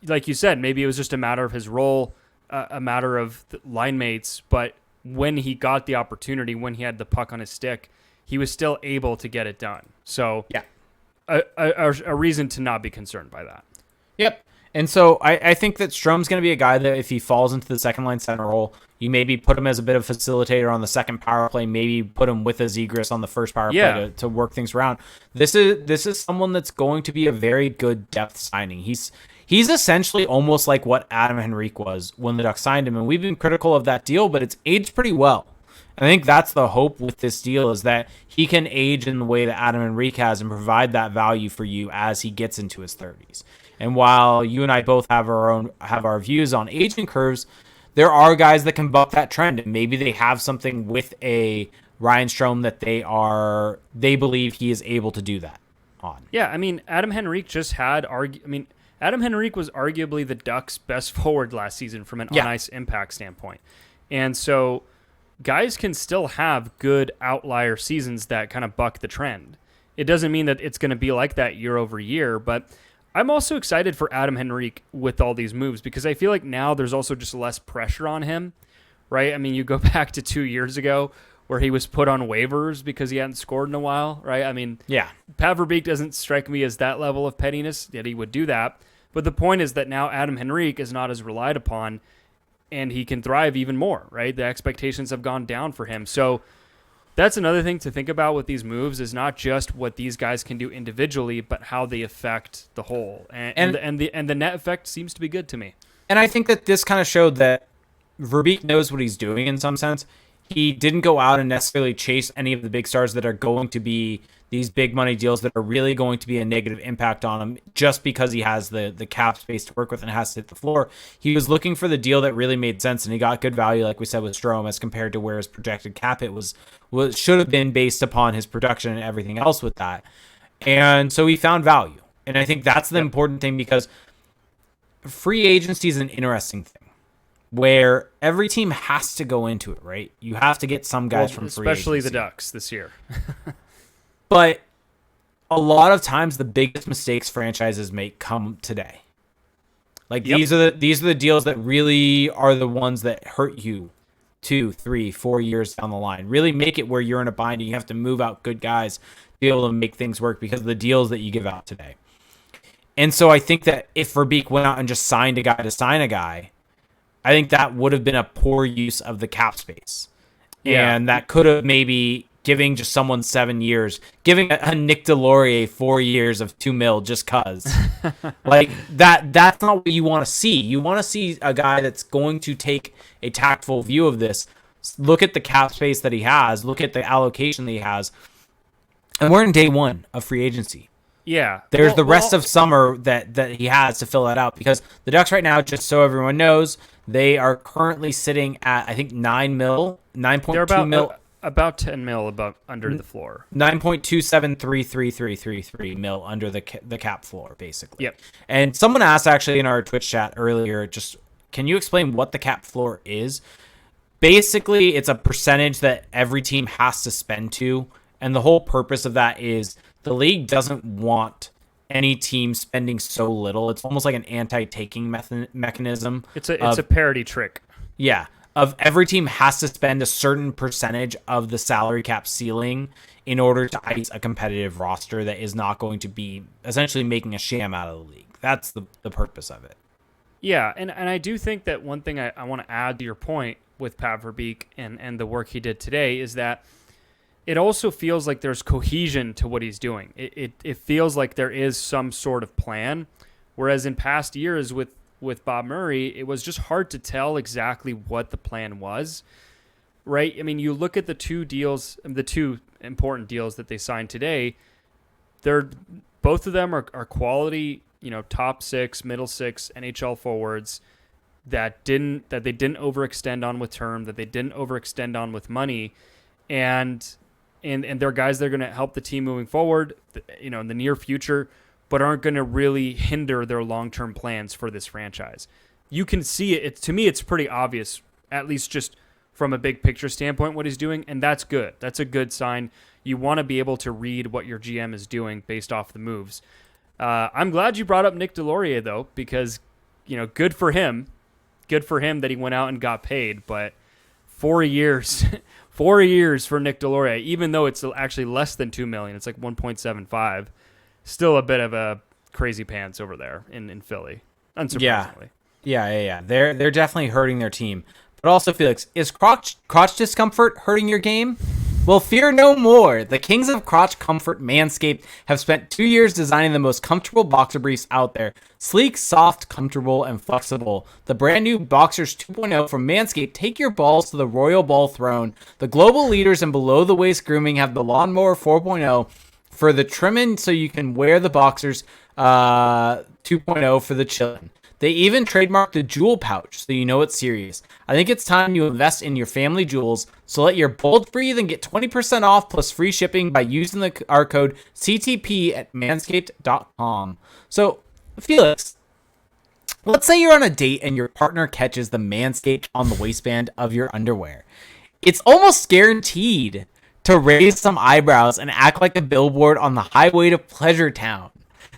like you said, maybe it was just a matter of his role, a matter of the line mates, but when he got the opportunity, when he had the puck on his stick, he was still able to get it done. So yeah, a reason to not be concerned by that. Yep. And so I think that Strome's going to be a guy that if he falls into the 2nd line center role, you maybe put him as a bit of facilitator on the 2nd power play, maybe put him with a Zegras on the 1st power play to work things around. This is someone that's going to be a very good depth signing. He's essentially almost like what Adam Henrique was when the Ducks signed him, and we've been critical of that deal, but it's aged pretty well. I think that's the hope with this deal, is that he can age in the way that Adam Henrique has and provide that value for you as he gets into his 30s. And while you and I both have our views on aging curves, there are guys that can buck that trend, and maybe they have something with a Ryan Strome that they believe he is able to do that on. Yeah, I mean, Adam Henrique Adam Henrique was arguably the Ducks' best forward last season from an on-ice impact standpoint. And so guys can still have good outlier seasons that kind of buck the trend. It doesn't mean that it's going to be like that year over year, but I'm also excited for Adam Henrique with all these moves because I feel like now there's also just less pressure on him, right? I mean, you go back to 2 years ago where he was put on waivers because he hadn't scored in a while, right? I mean, yeah, Pat Verbeek doesn't strike me as that level of pettiness that he would do that. But the point is that now Adam Henrique is not as relied upon, and he can thrive even more, right? The expectations have gone down for him. So that's another thing to think about with these moves, is not just what these guys can do individually, but how they affect the whole. And the net effect seems to be good to me. And I think that this kind of showed that Verbeek knows what he's doing in some sense. He didn't go out and necessarily chase any of the big stars that are going to be these big money deals that are really going to be a negative impact on him just because he has the cap space to work with and has to hit the floor. He was looking for the deal that really made sense, and he got good value, like we said, with Strome as compared to where his projected cap hit should have been based upon his production and everything else with that. And so he found value. And I think that's the important thing, because free agency is an interesting thing where every team has to go into it, right? You have to get some guys from free agency. Especially the Ducks this year. But a lot of times the biggest mistakes franchises make come today. Like these are the deals that really are the ones that hurt you 2, 3, 4 years down the line. Really make it where you're in a bind and you have to move out good guys to be able to make things work because of the deals that you give out today. And so I think that if Verbeek went out and just signed a guy to sign a guy, I think that would have been a poor use of the cap space. Yeah. And that could have maybe giving just someone 7 years, giving a Nick Delorier 4 years of $2 million just cause. Like that's not what you want to see. You want to see a guy that's going to take a tactful view of this. Look at the cap space that he has, look at the allocation that he has. And we're in day one of free agency. Yeah. There's the rest of summer that he has to fill that out, because the Ducks right now, just so everyone knows, they are currently sitting at, I think, $9 million, $9.2 million. About $10 million above under the floor. 9.2733333 mil under the cap floor, basically. Yep. And someone asked actually in our Twitch chat earlier, just can you explain what the cap floor is? Basically, it's a percentage that every team has to spend to, and the whole purpose of that is the league doesn't want any team spending so little. It's almost like an anti-taking mechanism. It's a parity trick. Yeah. Of every team has to spend a certain percentage of the salary cap ceiling in order to ice a competitive roster that is not going to be essentially making a sham out of the league. That's the purpose of it. Yeah, and I do think that one thing I want to add to your point with Pat Verbeek and the work he did today is that it also feels like there's cohesion to what he's doing. It feels like there is some sort of plan, whereas in past years with Bob Murray, it was just hard to tell exactly what the plan was, right? I mean, you look at the two important deals that they signed today, both of them are quality, top 6, middle 6 NHL forwards that they didn't overextend on with term, that they didn't overextend on with money, and they're guys that are going to help the team moving forward, in the near future, but aren't going to really hinder their long-term plans for this franchise. You can see it. To me, it's pretty obvious, at least just from a big picture standpoint, what he's doing, and that's good. That's a good sign. You want to be able to read what your GM is doing based off the moves. I'm glad you brought up Nick Delorier, though, because, good for him. Good for him that he went out and got paid, but 4 years... 4 years for Nick Delorier, even though it's actually less than $2 million. It's like 1.75. Still a bit of a crazy pants over there in Philly, unsurprisingly. Yeah. They're definitely hurting their team. But also, Felix, is crotch discomfort hurting your game? Well, fear no more. The kings of crotch comfort, Manscaped, have spent 2 years designing the most comfortable boxer briefs out there. Sleek, soft, comfortable, and flexible. The brand new Boxers 2.0 from Manscaped take your balls to the royal ball throne. The global leaders in below-the-waist grooming have the Lawnmower 4.0 for the trimming so you can wear the Boxers 2.0 for the chillin'. They even trademarked the jewel pouch, so you know it's serious. I think it's time you invest in your family jewels, so let your bulge breathe and get 20% off plus free shipping by using our code CTP at manscaped.com. So, Felix, let's say you're on a date and your partner catches the Manscaped on the waistband of your underwear. It's almost guaranteed to raise some eyebrows and act like a billboard on the highway to Pleasure Town.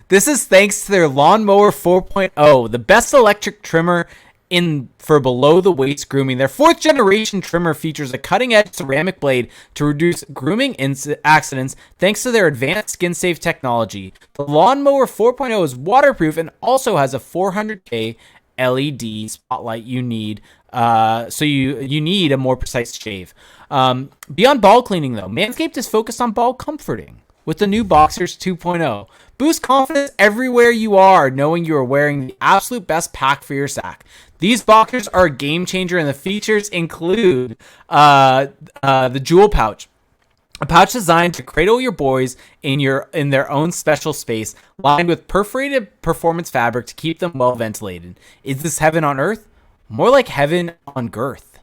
This is thanks to their Lawnmower 4.0, the best electric trimmer for below-the-waist grooming. Their 4th generation trimmer features a cutting-edge ceramic blade to reduce grooming accidents thanks to their advanced skin-safe technology. The Lawnmower 4.0 is waterproof and also has a 400K LED spotlight you need. So you need a more precise shave. Beyond ball cleaning, though, Manscaped is focused on ball comforting with the new Boxers 2.0. Boost confidence everywhere you are, knowing you are wearing the absolute best pack for your sack. These boxers are a game changer, and the features include the jewel pouch. A pouch designed to cradle your boys in their own special space, lined with perforated performance fabric to keep them well ventilated. Is this heaven on earth? More like heaven on girth.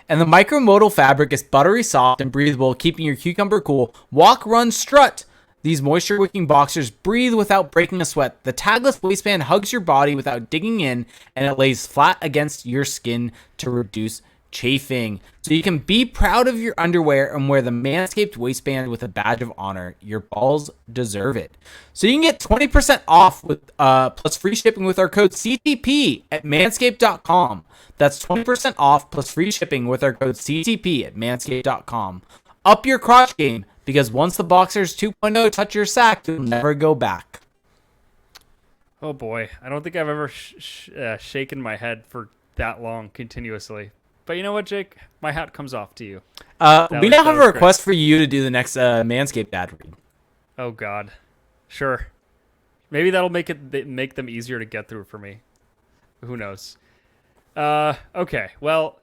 And the micromodal fabric is buttery soft and breathable, keeping your cucumber cool. Walk, run, strut. These moisture-wicking boxers breathe without breaking a sweat. The tagless waistband hugs your body without digging in, and it lays flat against your skin to reduce chafing. So you can be proud of your underwear and wear the Manscaped waistband with a badge of honor. Your balls deserve it. So you can get 20% off with plus free shipping with our code CTP at manscaped.com. That's 20% off plus free shipping with our code CTP at manscaped.com. Up your crotch game, because once the Boxers 2.0 touch your sack, you'll never go back. Oh boy, I don't think I've ever shaken my head for that long continuously. But you know what, Jake? My hat comes off to you. We now have a request for you to do the next Manscaped ad read. Oh God, sure. Maybe that'll make them easier to get through for me. Who knows? Okay, well,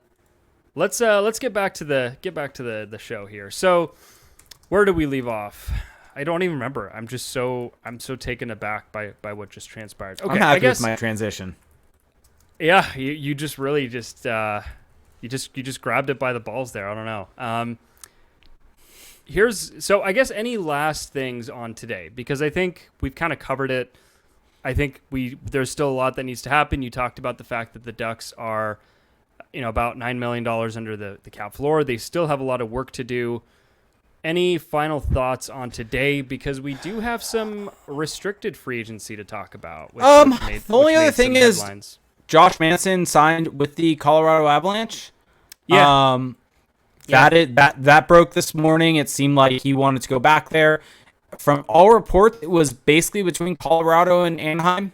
let's get back to the show here. So, where do we leave off? I don't even remember. I'm so taken aback by what just transpired. Okay, I'm happy with my transition. Yeah, you just really you just grabbed it by the balls there. I don't know. So I guess any last things on today, because I think we've kind of covered it. I think there's still a lot that needs to happen. You talked about the fact that the Ducks are, about $9 million under the cap floor. They still have a lot of work to do. Any final thoughts on today? Because we do have some restricted free agency to talk about. The only other thing is Josh Manson signed with the Colorado Avalanche. Yeah. That broke this morning. It seemed like he wanted to go back there. From all reports, it was basically between Colorado and Anaheim.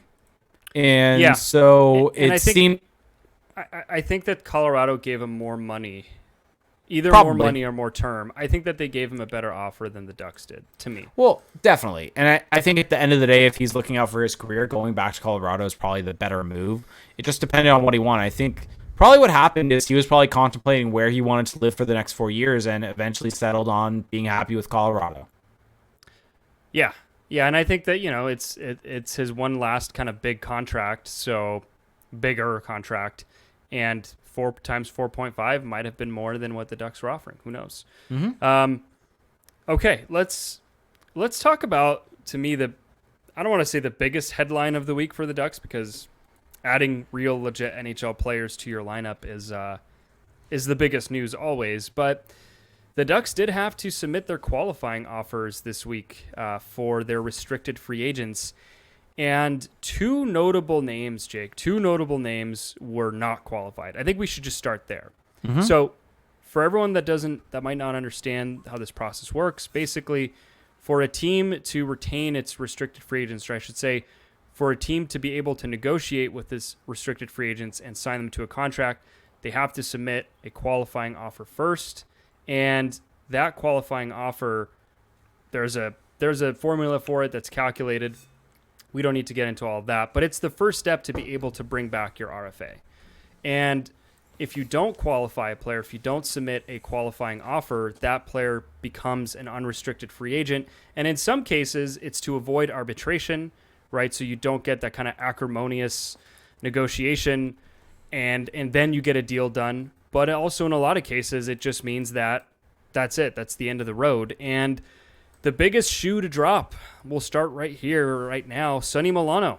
And yeah. So and seemed... I think that Colorado gave him more money. Either Probably. More money or more term. I think that they gave him a better offer than the Ducks did, to me. Well, definitely. And I think at the end of the day, if he's looking out for his career, going back to Colorado is probably the better move. It just depended on what he wanted. I think probably what happened is he was probably contemplating where he wanted to live for the next 4 years and eventually settled on being happy with Colorado. Yeah. Yeah, and I think that, it's his one last kind of big contract, so bigger contract, and 4 times 4.5 might have been more than what the Ducks were offering. Who knows? Mm-hmm. Okay, let's talk about, to me, I don't want to say the biggest headline of the week for the Ducks, because adding real legit NHL players to your lineup is the biggest news always. But the Ducks did have to submit their qualifying offers this week for their restricted free agents. And two notable names, Jake, were not qualified. I think we should just start there. Mm-hmm. So for everyone that might not understand how this process works, basically for a team to retain its restricted free agents, or I should say for a team to be able to negotiate with this restricted free agents and sign them to a contract, they have to submit a qualifying offer first. And that qualifying offer, there's a formula for it that's calculated. We don't need to get into all of that, but it's the first step to be able to bring back your RFA. And if you don't qualify a player, if you don't submit a qualifying offer, that player becomes an unrestricted free agent. And in some cases, it's to avoid arbitration, right? So you don't get that kind of acrimonious negotiation, and then you get a deal done. But also in a lot of cases, it just means that that's it. That's the end of the road. And the biggest shoe to drop, we'll start right here, right now. Sonny Milano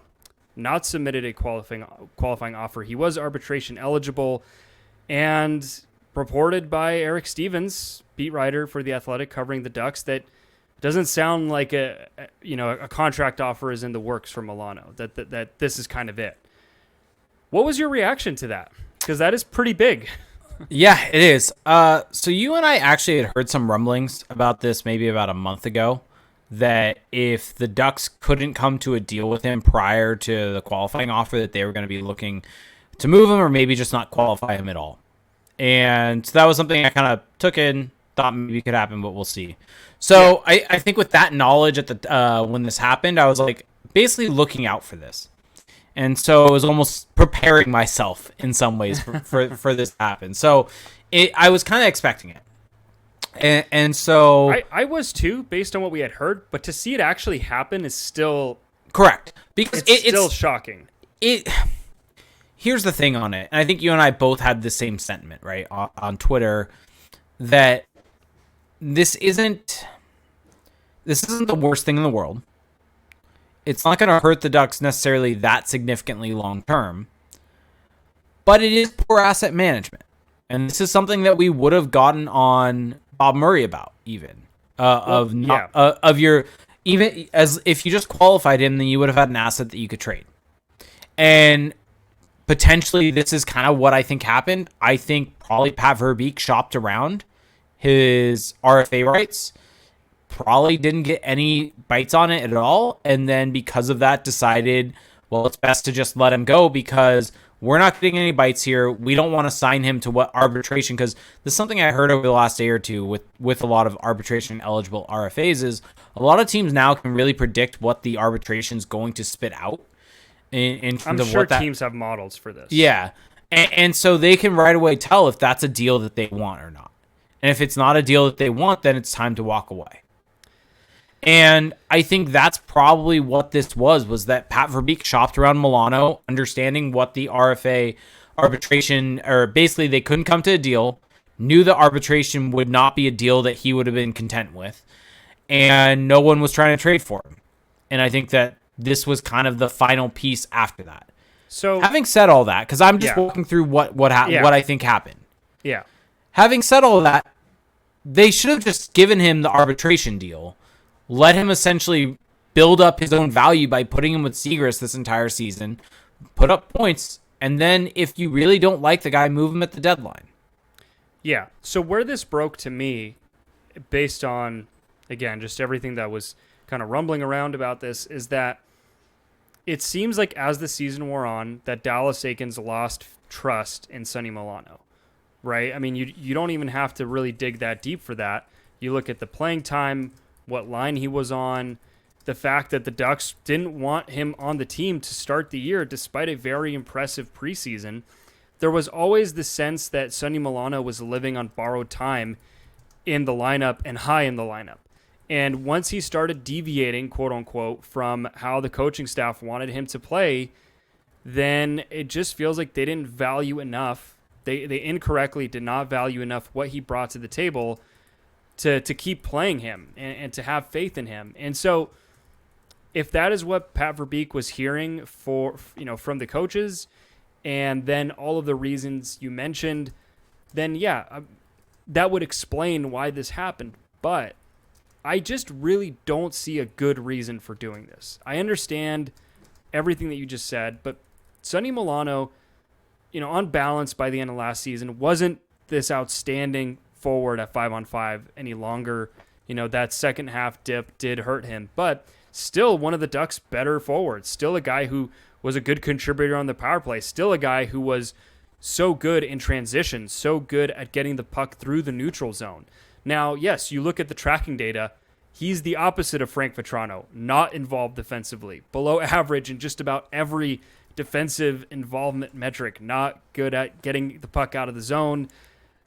not submitted a qualifying offer. He was arbitration eligible, and reported by Eric Stevens, beat writer for The Athletic covering the Ducks, that doesn't sound like a contract offer is in the works for Milano, that this is kind of it. What was your reaction to that? Because that is pretty big. Yeah, it is. So you and I actually had heard some rumblings about this maybe about a month ago, that if the Ducks couldn't come to a deal with him prior to the qualifying offer, that they were going to be looking to move him or maybe just not qualify him at all. And so that was something I kind of took in, thought maybe could happen, but we'll see. So yeah. I think with that knowledge at the when this happened, I was like basically looking out for this. And so I was almost preparing myself in some ways for this to happen. So I was kind of expecting it. And so I was too, based on what we had heard, but to see it actually happen is still correct, because it's still shocking. Here's the thing on it, and I think you and I both had the same sentiment, right, on Twitter, that this isn't the worst thing in the world. It's not going to hurt the Ducks necessarily that significantly long term, but it is poor asset management. And this is something that we would have gotten on Bob Murray about, even even as if you just qualified him, then you would have had an asset that you could trade. And potentially this is kind of what I think happened. I think probably Pat Verbeek shopped around his RFA rights, probably didn't get any bites on it at all, and then because of that decided, well, it's best to just let him go because we're not getting any bites here. We don't want to sign him to what arbitration, because this is something I heard over the last day or two with a lot of arbitration eligible RFAs is a lot of teams now can really predict what the arbitration is going to spit out. I'm sure teams have models for this. Yeah, and so they can right away tell if that's a deal that they want or not. And if it's not a deal that they want, then it's time to walk away. And I think that's probably what this was that Pat Verbeek shopped around Milano, understanding what the RFA arbitration, or basically they couldn't come to a deal, knew the arbitration would not be a deal that he would have been content with, and no one was trying to trade for him. And I think that this was kind of the final piece after that. So having said all that, because I'm just walking through what I think happened. Yeah. Having said all that, they should have just given him the arbitration deal, let him essentially build up his own value by putting him with Seagrass this entire season, put up points, and then if you really don't like the guy, move him at the deadline. Yeah. So where this broke to me, based on, again, just everything that was kind of rumbling around about this, is that it seems like as the season wore on, that Dallas Eakins lost trust in Sonny Milano, right? I mean, you don't even have to really dig that deep for that. You look at the playing time, what line he was on, the fact that the Ducks didn't want him on the team to start the year despite a very impressive preseason. There was always the sense that Sonny Milano was living on borrowed time in the lineup and high in the lineup. And once he started deviating, quote unquote, from how the coaching staff wanted him to play, then it just feels like they didn't value enough. They incorrectly did not value enough what he brought to the table to keep playing him and to have faith in him. And so if that is what Pat Verbeek was hearing from the coaches, and then all of the reasons you mentioned, then that would explain why this happened. But I just really don't see a good reason for doing this. I understand everything that you just said, but Sonny Milano, on balance by the end of last season, wasn't this outstanding forward at 5-on-5 any longer. That second half dip did hurt him, but still one of the Ducks' better forwards, still a guy who was a good contributor on the power play, still a guy who was so good in transition, so good at getting the puck through the neutral zone. Now, yes, you look at the tracking data. He's the opposite of Frank Vatrano, not involved defensively, below average in just about every defensive involvement metric, not good at getting the puck out of the zone,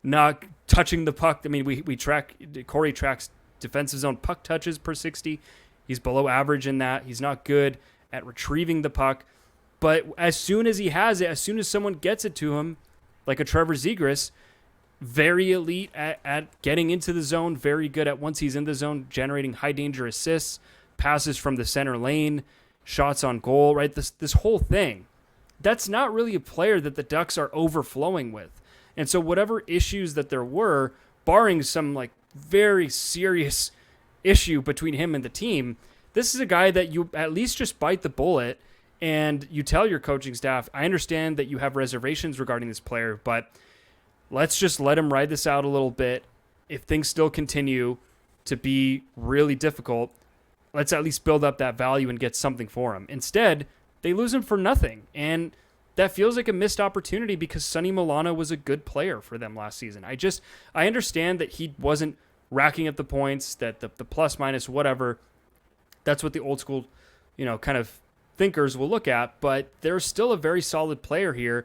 not touching the puck. I mean, Corey tracks defensive zone puck touches per 60. He's below average in that. He's not good at retrieving the puck. But as soon as he has it, as soon as someone gets it to him, like a Trevor Zegras, very elite at getting into the zone, very good at, once he's in the zone, generating high danger assists, passes from the center lane, shots on goal, right? This whole thing. That's not really a player that the Ducks are overflowing with. And so whatever issues that there were, barring some like very serious issue between him and the team, this is a guy that you at least just bite the bullet and you tell your coaching staff, I understand that you have reservations regarding this player, but let's just let him ride this out a little bit. If things still continue to be really difficult, let's at least build up that value and get something for him. Instead, they lose him for nothing. And that feels like a missed opportunity because Sonny Milano was a good player for them last season. I understand that he wasn't racking up the points, that the plus minus whatever, that's what the old school, kind of thinkers will look at, but there's still a very solid player here,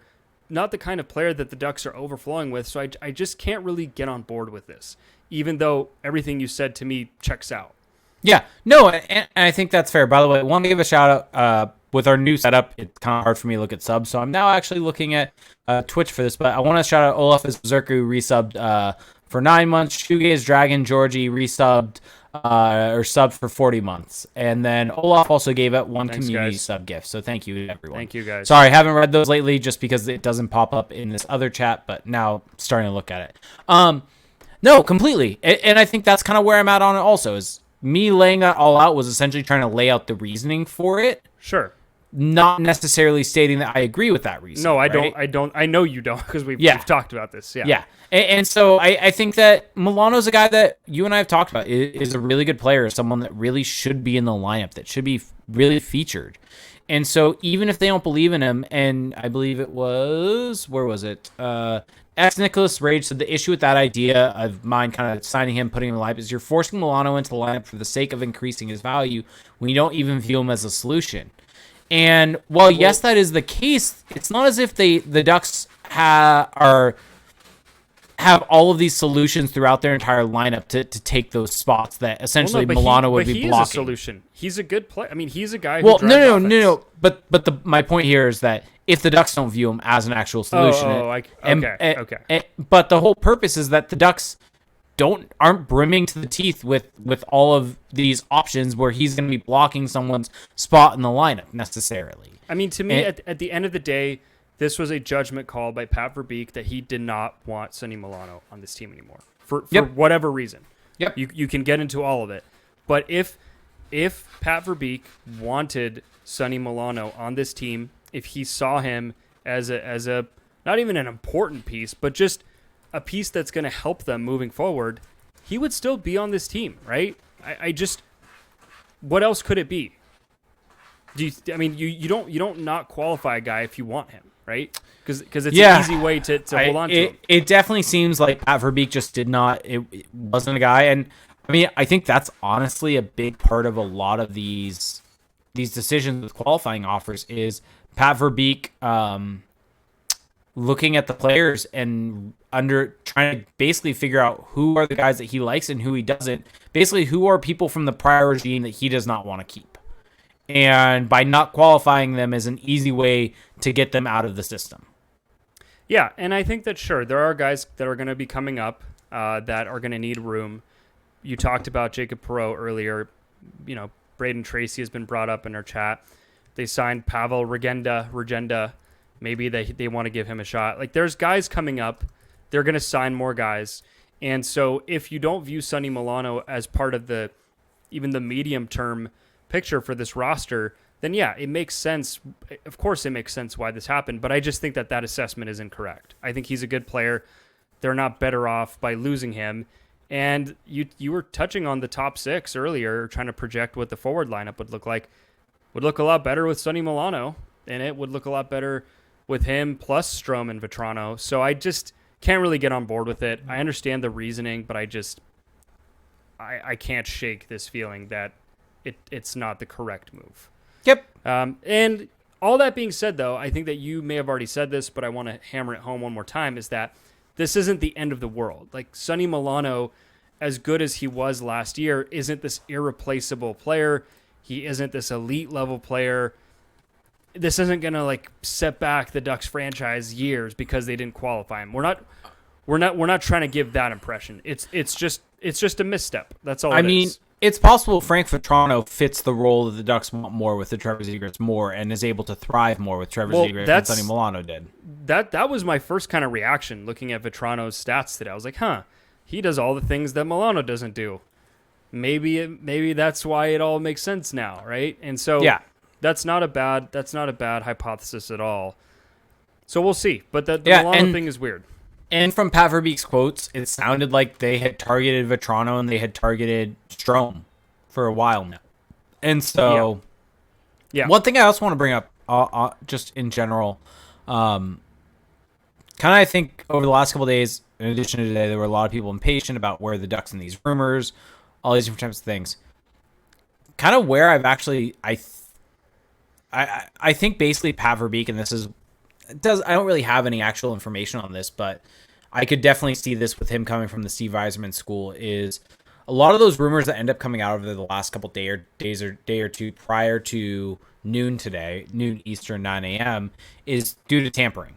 not the kind of player that the Ducks are overflowing with. So I just can't really get on board with this, even though everything you said to me checks out. Yeah, no, and I think that's fair. By the way, I want to give a shout out with our new setup. It's kind of hard for me to look at subs, so I'm now actually looking at Twitch for this. But I want to shout out Olaf as Berserker, who resubbed for 9 months. Shoegaze Dragon Georgie resubbed or subbed for 40 months, and then Olaf also gave out one community sub gift. So thank you everyone. Thank you guys. Sorry, I haven't read those lately just because it doesn't pop up in this other chat, but now I'm starting to look at it. No, completely, and I think that's kind of where I'm at on it. Also, is me laying that all out was essentially trying to lay out the reasoning for it. Sure. Not necessarily stating that I agree with that reason. No, I right? don't. I know you don't because we've talked about this. Yeah. Yeah. And so I think that Milano's a guy that you and I have talked about is a really good player, someone that really should be in the lineup, that should be really featured. And so even if they don't believe in him, and I believe it was, where was it? X Nicholas Rage said the issue with that idea of mine kind of signing him, putting him in the lineup, is you're forcing Milano into the lineup for the sake of increasing his value when you don't even view him as a solution. And while yes, that is the case, it's not as if the Ducks have all of these solutions throughout their entire lineup to take those spots that essentially Milano would be blocking. He's a solution. He's a good player. I mean, he's a guy who Well, drives offense. no. But my point here is that if the Ducks don't view him as an actual solution, okay. But the whole purpose is that the Ducks aren't brimming to the teeth with all of these options where he's going to be blocking someone's spot in the lineup necessarily. I mean, to me, at the end of the day, this was a judgment call by Pat Verbeek that he did not want Sonny Milano on this team anymore for whatever reason. Yep. You can get into all of it, but if Pat Verbeek wanted Sonny Milano on this team, if he saw him as a not even an important piece, but just a piece that's going to help them moving forward, he would still be on this team, right? I just, what else could it be? You don't not qualify a guy if you want him, right? Because it's an easy way to hold on to him. It definitely seems like Pat Verbeek just did not. It wasn't a guy, and I mean, I think that's honestly a big part of a lot of these decisions with qualifying offers is Pat Verbeek looking at the players and trying to basically figure out who are the guys that he likes and who he doesn't. Basically, who are people from the prior regime that he does not want to keep. And by not qualifying them is an easy way to get them out of the system. Yeah, and I think that, sure, there are guys that are going to be coming up that are going to need room. You talked about Jacob Perreault earlier. Braden Tracy has been brought up in our chat. They signed Pavel Regenda. Maybe they want to give him a shot. Like, there's guys coming up. They're going to sign more guys. And so if you don't view Sonny Milano as part of even the medium-term picture for this roster, then yeah, it makes sense. Of course it makes sense why this happened, but I just think that assessment is incorrect. I think he's a good player. They're not better off by losing him. And you were touching on the top six earlier, trying to project what the forward lineup would look like. Would look a lot better with Sonny Milano, and it would look a lot better with him plus Strome and Vatrano. So I just can't really get on board with it. I understand the reasoning, but I just I can't shake this feeling that it's not the correct move. Yep. And all that being said, though, I think that you may have already said this, but I want to hammer it home one more time, is that this isn't the end of the world. Like, Sonny Milano, as good as he was last year, isn't this irreplaceable player. He isn't this elite level player. This isn't going to like set back the Ducks franchise years because they didn't qualify him. We're not trying to give that impression. It's just a misstep. That's all. I mean, it's possible Frank Vatrano fits the role that the Ducks want more with the Trevor Zegras more and is able to thrive more with Trevor Zegras than Sonny Milano did. That was my first kind of reaction looking at Vatrano's stats today. I was like, he does all the things that Milano doesn't do. Maybe that's why it all makes sense now, right? And so that's not a bad hypothesis at all. So we'll see. But the Milano thing is weird. And from Pat Verbeek's quotes, it sounded like they had targeted Vatrano and they had targeted Strome for a while now. And so, one thing I also want to bring up, just in general, kind of I think over the last couple of days, in addition to today, there were a lot of people impatient about where the Ducks and these rumors, all these different types of things. Kind of where I've actually, I think basically Pat Verbeek, and this is, I don't really have any actual information on this, but I could definitely see this with him coming from the Steve Yzerman school, is a lot of those rumors that end up coming out over the last couple day or two prior to noon Eastern, 9 a.m. is due to tampering.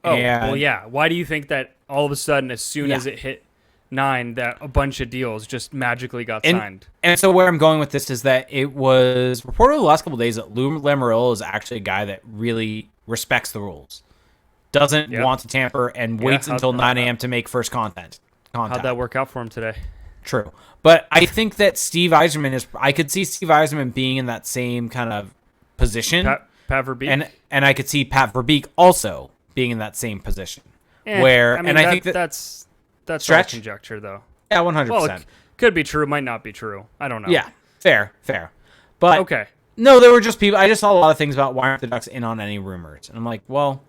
Oh, well, yeah. Why do you think that all of a sudden, as soon as it hit 9, that a bunch of deals just magically got signed? And so where I'm going with this is that it was reported the last couple of days that Lou Lamoriello is actually a guy that really respects the rules, doesn't want to tamper, and waits until 9 a.m. to make first contact. How'd that work out for him today? True. But I think that Steve Yzerman I could see Steve Yzerman being in that same kind of position. Pat Verbeek? And I could see Pat Verbeek also being in that same position. I think that's all conjecture, though. Yeah, 100%. Well, it could be true, might not be true. I don't know. Yeah, fair. But okay. No, there were just people. I just saw a lot of things about why aren't the Ducks in on any rumors, and I'm like, well,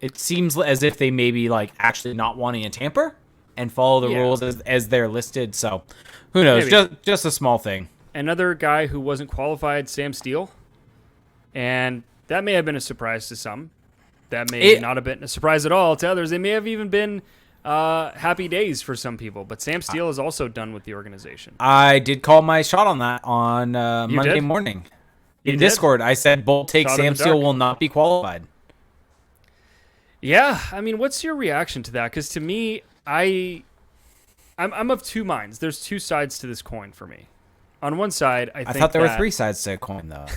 it seems as if they may be like actually not wanting to tamper and follow the rules as they're listed. So, who knows? Just a small thing. Another guy who wasn't qualified, Sam Steele, and that may have been a surprise to some. That may not have been a surprise at all to others. It may have even been happy days for some people. But Sam Steele is also done with the organization. I did call my shot on that on Monday morning. In Discord, I said bold take Sam Steele will not be qualified. Yeah, I mean, what's your reaction to that? Because to me, I'm of two minds. There's two sides to this coin for me. On one side, I thought there were three sides to a coin, though.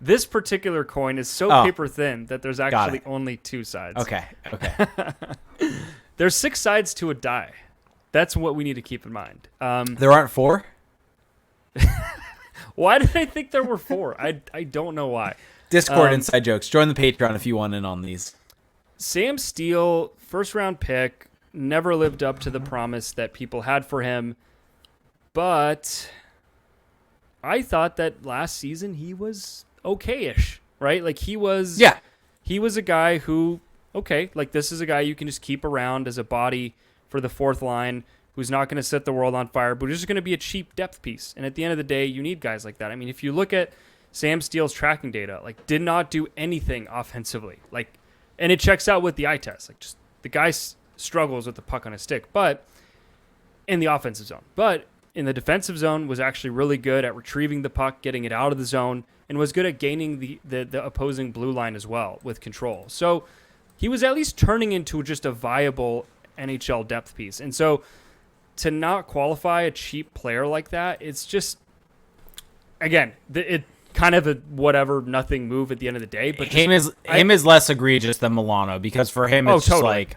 This particular coin is so paper thin that there's actually only two sides. Okay. There's 6 sides to a die. That's what we need to keep in mind. There aren't 4? Why did I think there were 4? I don't know why. Discord inside jokes. Join the Patreon if you want in on these. Sam Steele, first round pick, never lived up to the promise that people had for him. But I thought that last season he was okay-ish, right? Like he was a guy who, this is a guy you can just keep around as a body for the fourth line who's not going to set the world on fire, but just going to be a cheap depth piece. And at the end of the day, you need guys like that. I mean, if you look at Sam Steele's tracking data, did not do anything offensively. And it checks out with the eye test. Just the guy struggles with the puck on his stick, but in the offensive zone. But in the defensive zone was actually really good at retrieving the puck, getting it out of the zone, and was good at gaining the opposing blue line as well with control. So he was at least turning into just a viable NHL depth piece. And so to not qualify a cheap player like that, it's just, again, it kind of a whatever, nothing move at the end of the day. But him is less egregious than Milano, because for him it's just totally.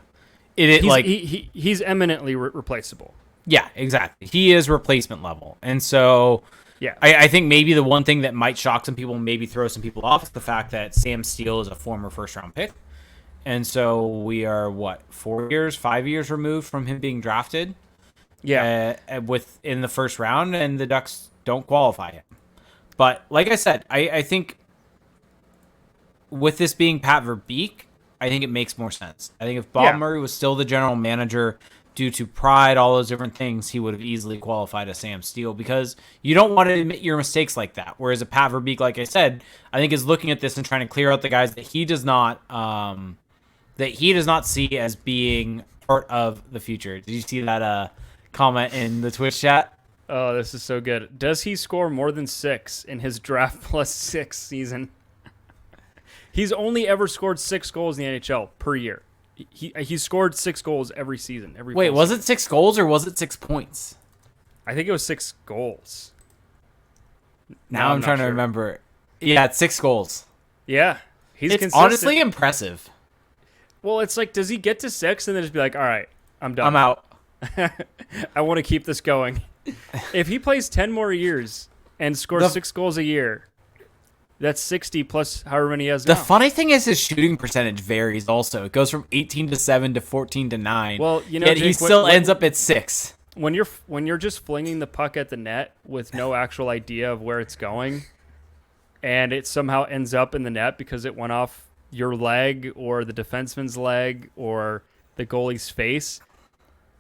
He's eminently replaceable. Yeah, exactly. He is replacement level. And so I think maybe the one thing that might shock some people, maybe throw some people off, is the fact that Sam Steele is a former first-round pick. And so we are, 5 years removed from him being drafted? Yeah. In the first round, and the Ducks don't qualify him. But like I said, I think with this being Pat Verbeek, I think it makes more sense. I think if Bob Murray was still the general manager, due to pride, all those different things, he would have easily qualified as Sam Steele because you don't want to admit your mistakes like that. Whereas a Pat Verbeek, like I said, I think is looking at this and trying to clear out the guys that he does not see as being part of the future. Did you see that comment in the Twitch chat? Oh, this is so good. Does he score more than 6 in his draft plus 6 season? He's only ever scored 6 goals in the NHL per year. He scored 6 goals every season. Wait, was it 6 goals or was it 6 points? I think it was 6 goals. Now I'm trying to remember. Yeah, it's 6 goals. Yeah. It's consistent. Honestly impressive. Well, it's like, does he get to 6 and then just be like, all right, I'm done. I'm out. I want to keep this going. If he plays 10 more years and scores 6 goals a year, that's 60 plus however many he has now. The funny thing is his shooting percentage varies also. It goes from 18-7 to 14-9. Well, you know, yet Jake, he still ends up at 6. When you're just flinging the puck at the net with no actual idea of where it's going, and it somehow ends up in the net because it went off your leg or the defenseman's leg or the goalie's face,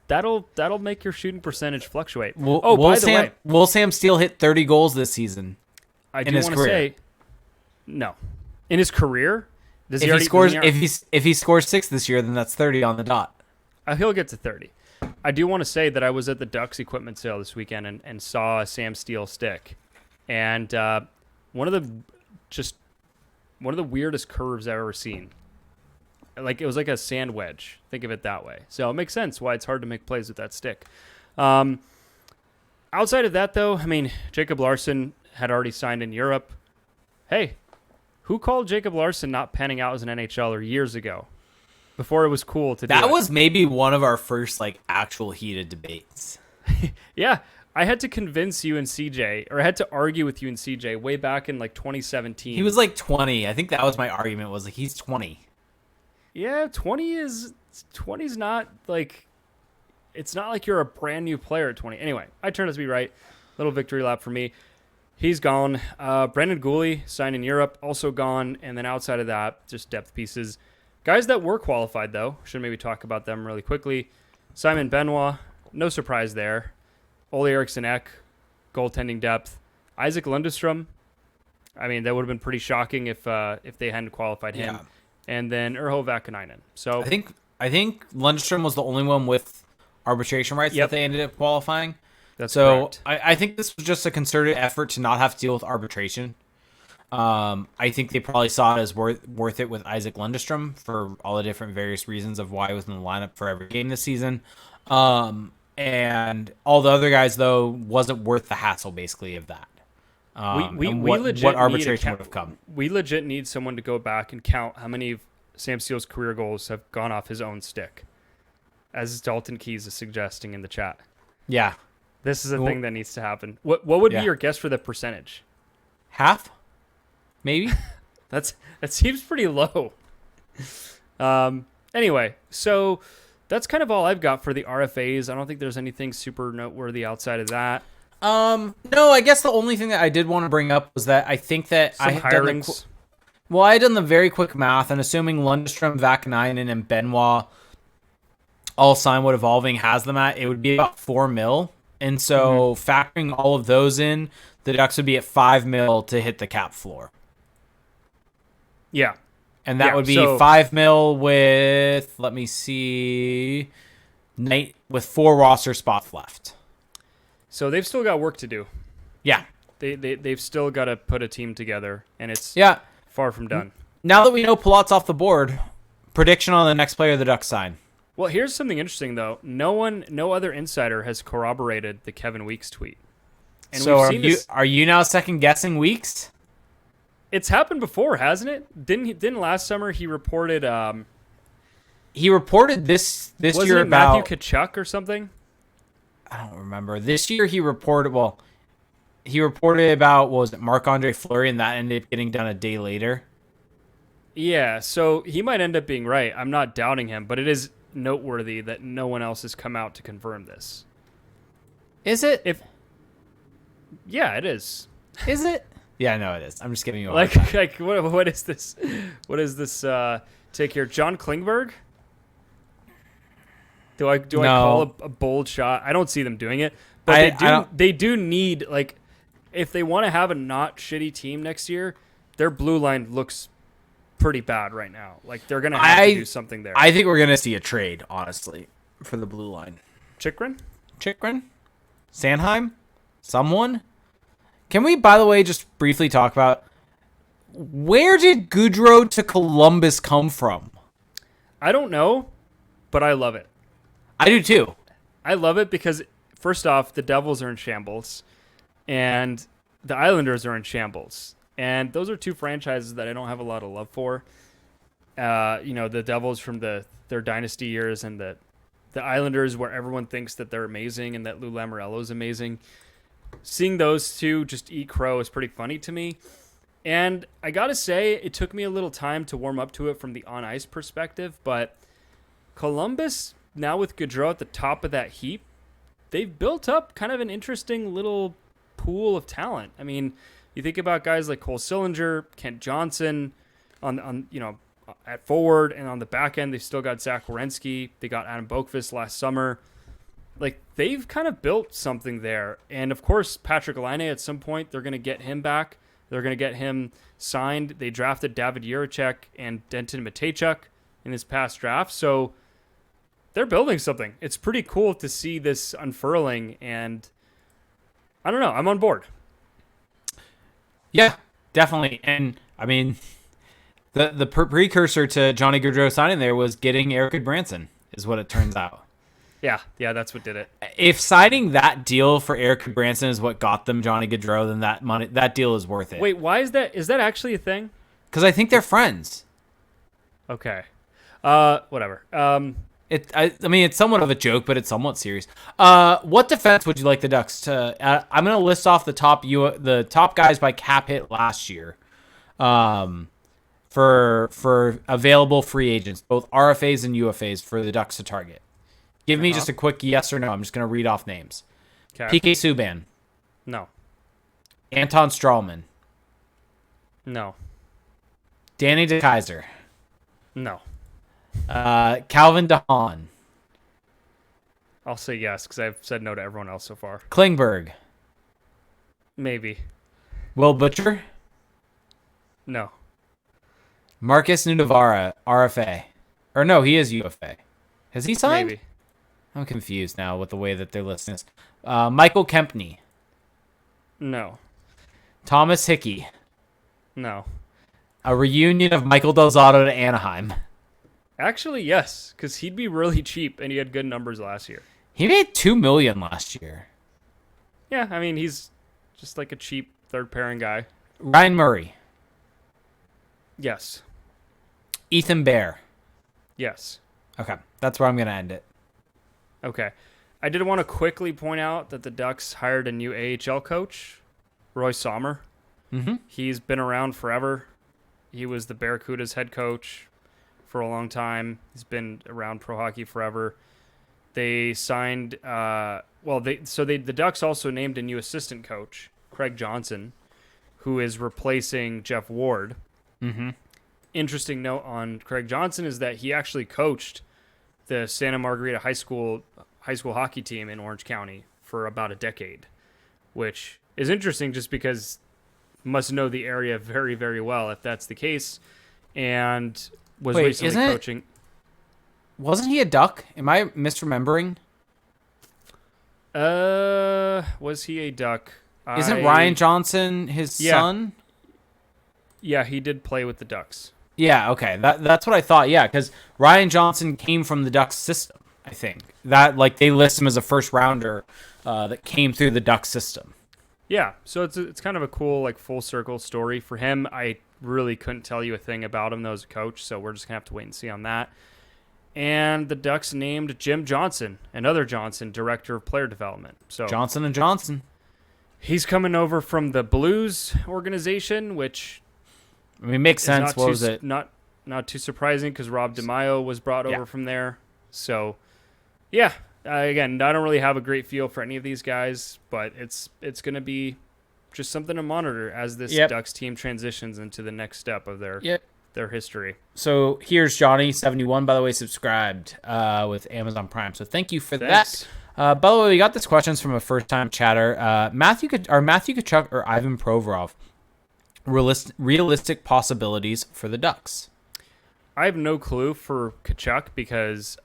that'll make your shooting percentage fluctuate. Will Sam Steele hit 30 goals this season? I do want to say no. In his career, if he scores 6 this year, then that's 30 on the dot. He'll get to 30. I do want to say that I was at the Ducks equipment sale this weekend and saw a Sam Steele stick, and one of the weirdest curves I've ever seen. Like, it was like a sand wedge. Think of it that way. So it makes sense why it's hard to make plays with that stick. Outside of that, though, I mean, Jacob Larson had already signed in Europe. Hey, who called Jacob Larson not panning out as an NHLer years ago? Before it was cool to do that it. Was maybe one of our first, actual heated debates. Yeah. I had to convince you and CJ, or I had to argue with you and CJ way back in, 2017. He was, 20. I think that was my argument, was, he's 20. Yeah, 20's not, it's not like you're a brand new player at 20. Anyway, I turned out to be right. Little victory lap for me. He's gone. Brendan Gooley signed in Europe, also gone. And then outside of that, just depth pieces. Guys that were qualified, though. Should maybe talk about them really quickly. Simon Benoit, no surprise there. Ole Eriksson Ek, goaltending depth. Isaac Lundestrom. I mean, that would have been pretty shocking if they hadn't qualified him. Yeah. And then Urho Vakanainen. So I think Lundestrom was the only one with arbitration rights that they ended up qualifying. That's correct. I think this was just a concerted effort to not have to deal with arbitration. I think they probably saw it as worth it with Isaac Lundestrom for all the different various reasons of why he was in the lineup for every game this season. And all the other guys, though, wasn't worth the hassle, basically, of that. What arbitration would have come. We legit need someone to go back and count how many of Sam Steele's career goals have gone off his own stick, as Dalton Keys is suggesting in the chat. Yeah. This is a thing that needs to happen. What would be your guess for the percentage? Half? Maybe? That seems pretty low. Anyway, so that's kind of all I've got for the RFAs. I don't think there's anything super noteworthy outside of that. No, I guess the only thing that I did want to bring up was that I think that I had done the very quick math, and assuming Lundstrom, Vakanainen, and Benoit all sign what Evolving has them at, it would be about $4 million. And so factoring all of those in, the Ducks would be at $5 million to hit the cap floor. Yeah. And that would be $5 million with, let me see, with 4 roster spots left. So they've still got work to do. Yeah. They've still got to put a team together, and it's far from done. Now that we know Palat's off the board, prediction on the next player the Ducks sign. Well, here's something interesting, though. No other insider has corroborated the Kevin Weeks tweet. And so are you now second-guessing Weeks? It's happened before, hasn't it? Didn't last summer he reported... he reported this wasn't year it about... Matthew Tkachuk or something? I don't remember. This year he reported about, was it Marc-Andre Fleury, and that ended up getting done a day later. Yeah, so he might end up being right. I'm not doubting him, but it is noteworthy that no one else has come out to confirm this. Is it? Yeah, it is. Is it? Yeah, no, it is. I'm just giving you a like what is this? What is this take here? John Klingberg? Do I No. call a bold shot? I don't see them doing it, but they do need, like, if they want to have a not shitty team next year, their blue line looks pretty bad right now. Like, they're gonna have to do something there. I think we're gonna see a trade, honestly, for the blue line. Chikrin? Sanheim, someone. Can we, by the way, just briefly talk about where did Gaudreau to Columbus come from? I don't know, but I love it. I do too. I love it because, first off, the Devils are in shambles, and the Islanders are in shambles. And those are two franchises that I don't have a lot of love for. The Devils from their dynasty years, and the Islanders where everyone thinks that they're amazing and that Lou Lamoriello is amazing. Seeing those two just eat crow is pretty funny to me. And I got to say, it took me a little time to warm up to it from the on-ice perspective, but Columbus, now with Gaudreau at the top of that heap, they've built up kind of an interesting little pool of talent. I mean, you think about guys like Cole Sillinger, Kent Johnson on at forward, and on the back end, they've still got Zach Werenski. They got Adam Boqvist last summer. Like, they've kind of built something there. And, of course, Patrick Laine, at some point, they're going to get him back. They're going to get him signed. They drafted David Jiricek and Denton Mateychuk in his past draft. So they're building something. It's pretty cool to see this unfurling. And I don't know. I'm on board. Yeah, definitely. And, I mean, the precursor to Johnny Gaudreau signing there was getting Eric Goodbranson, is what it turns out. Yeah, that's what did it. If signing that deal for Eric Goodbranson is what got them Johnny Gaudreau, then that deal is worth it. Wait, why is that? Is that actually a thing? Because I think they're friends. Okay. Whatever. I mean, it's somewhat of a joke, but it's somewhat serious. What defense would you like the Ducks to? I'm going to list off the top guys by cap hit last year, for available free agents, both RFAs and UFAs for the Ducks to target. Give me just a quick yes or no. I'm just going to read off names. Okay. PK Subban. No. Anton Strawman. No. Danny DeKeyser. No. Calvin DeHaan. I'll say yes because I've said no to everyone else so far. Klingberg. Maybe. Will Butcher. No. Marcus Nunavara, RFA. Or no, he is UFA. Has he signed? Maybe. I'm confused now with the way that they're listing this. Michael Kempney. No. Thomas Hickey. No. A reunion of Michael Del Zotto to Anaheim. Actually, yes, because he'd be really cheap, and he had good numbers last year. He made $2 million last year. Yeah, I mean, he's just like a cheap third-pairing guy. Ryan Murray. Yes. Ethan Bear. Yes. Okay, that's where I'm going to end it. Okay. I did want to quickly point out that the Ducks hired a new AHL coach, Roy Sommer. Mm-hmm. He's been around forever. He was the Barracuda's head coach for a long time. He's been around pro hockey forever. They signed, the Ducks also named a new assistant coach, Craig Johnson, who is replacing Jeff Ward. Mm-hmm. Interesting note on Craig Johnson is that he actually coached the Santa Margarita high school hockey team in Orange County for about a decade, which is interesting just because must know the area very, very well if that's the case, and was recently coaching. Wasn't he a Duck? Am I misremembering? Was he a Duck? Isn't Ryan Johnson his son? Yeah, he did play with the Ducks. Yeah, okay. That's what I thought. Yeah, because Ryan Johnson came from the Ducks system, I think. That, like, they list him as a first rounder that came through the Ducks system. Yeah, so it's kind of a cool, like, full circle story for him. I really couldn't tell you a thing about him though as a coach, so we're just gonna have to wait and see on that. And the Ducks named Jim Johnson, another Johnson, director of player development. So Johnson and Johnson. He's coming over from the Blues organization, which I mean, makes sense. What was it? Not too surprising because Rob DeMaio was brought over from there. So, yeah. Again, I don't really have a great feel for any of these guys, but it's going to be just something to monitor as this Ducks team transitions into the next step of their their history. So here's Johnny71, by the way, subscribed with Amazon Prime. So thank you for Thanks. that. By the way, we got this questions from a first-time chatter. Matthew Tkachuk or Ivan Provorov, realistic possibilities for the Ducks? I have no clue for Tkachuk because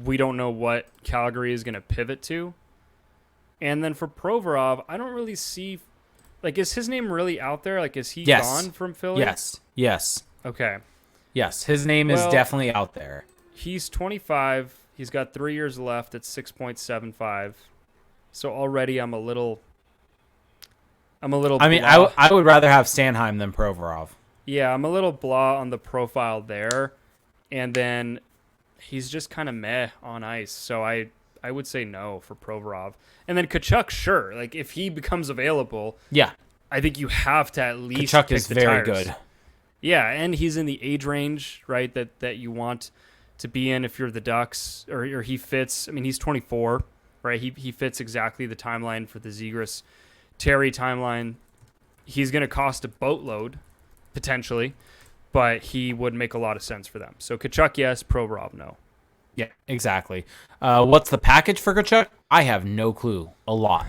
we don't know what Calgary is going to pivot to. And then for Provorov, I don't really see... Like, is his name really out there? Like, is he gone from Philly? Yes. Okay. Yes, his name is definitely out there. He's 25. He's got 3 years left at 6.75. So already I'm a little I mean, blah. I would rather have Sanheim than Provorov. Yeah, I'm a little blah on the profile there. And then he's just kind of meh on ice. So I would say no for Provorov. And then Tkachuk, sure. Like, if he becomes available, yeah, I think you have to at least Tkachuk kick is the very tires. good. Yeah, and he's in the age range, right, that you want to be in if you're the Ducks, or he fits. I mean, he's 24, right? He fits exactly the timeline for the Zegras Terry timeline. He's going to cost a boatload, potentially, but he would make a lot of sense for them. So Tkachuk, yes. Provorov, no. Yeah, exactly. What's the package for Tkachuk? I have no clue. A lot.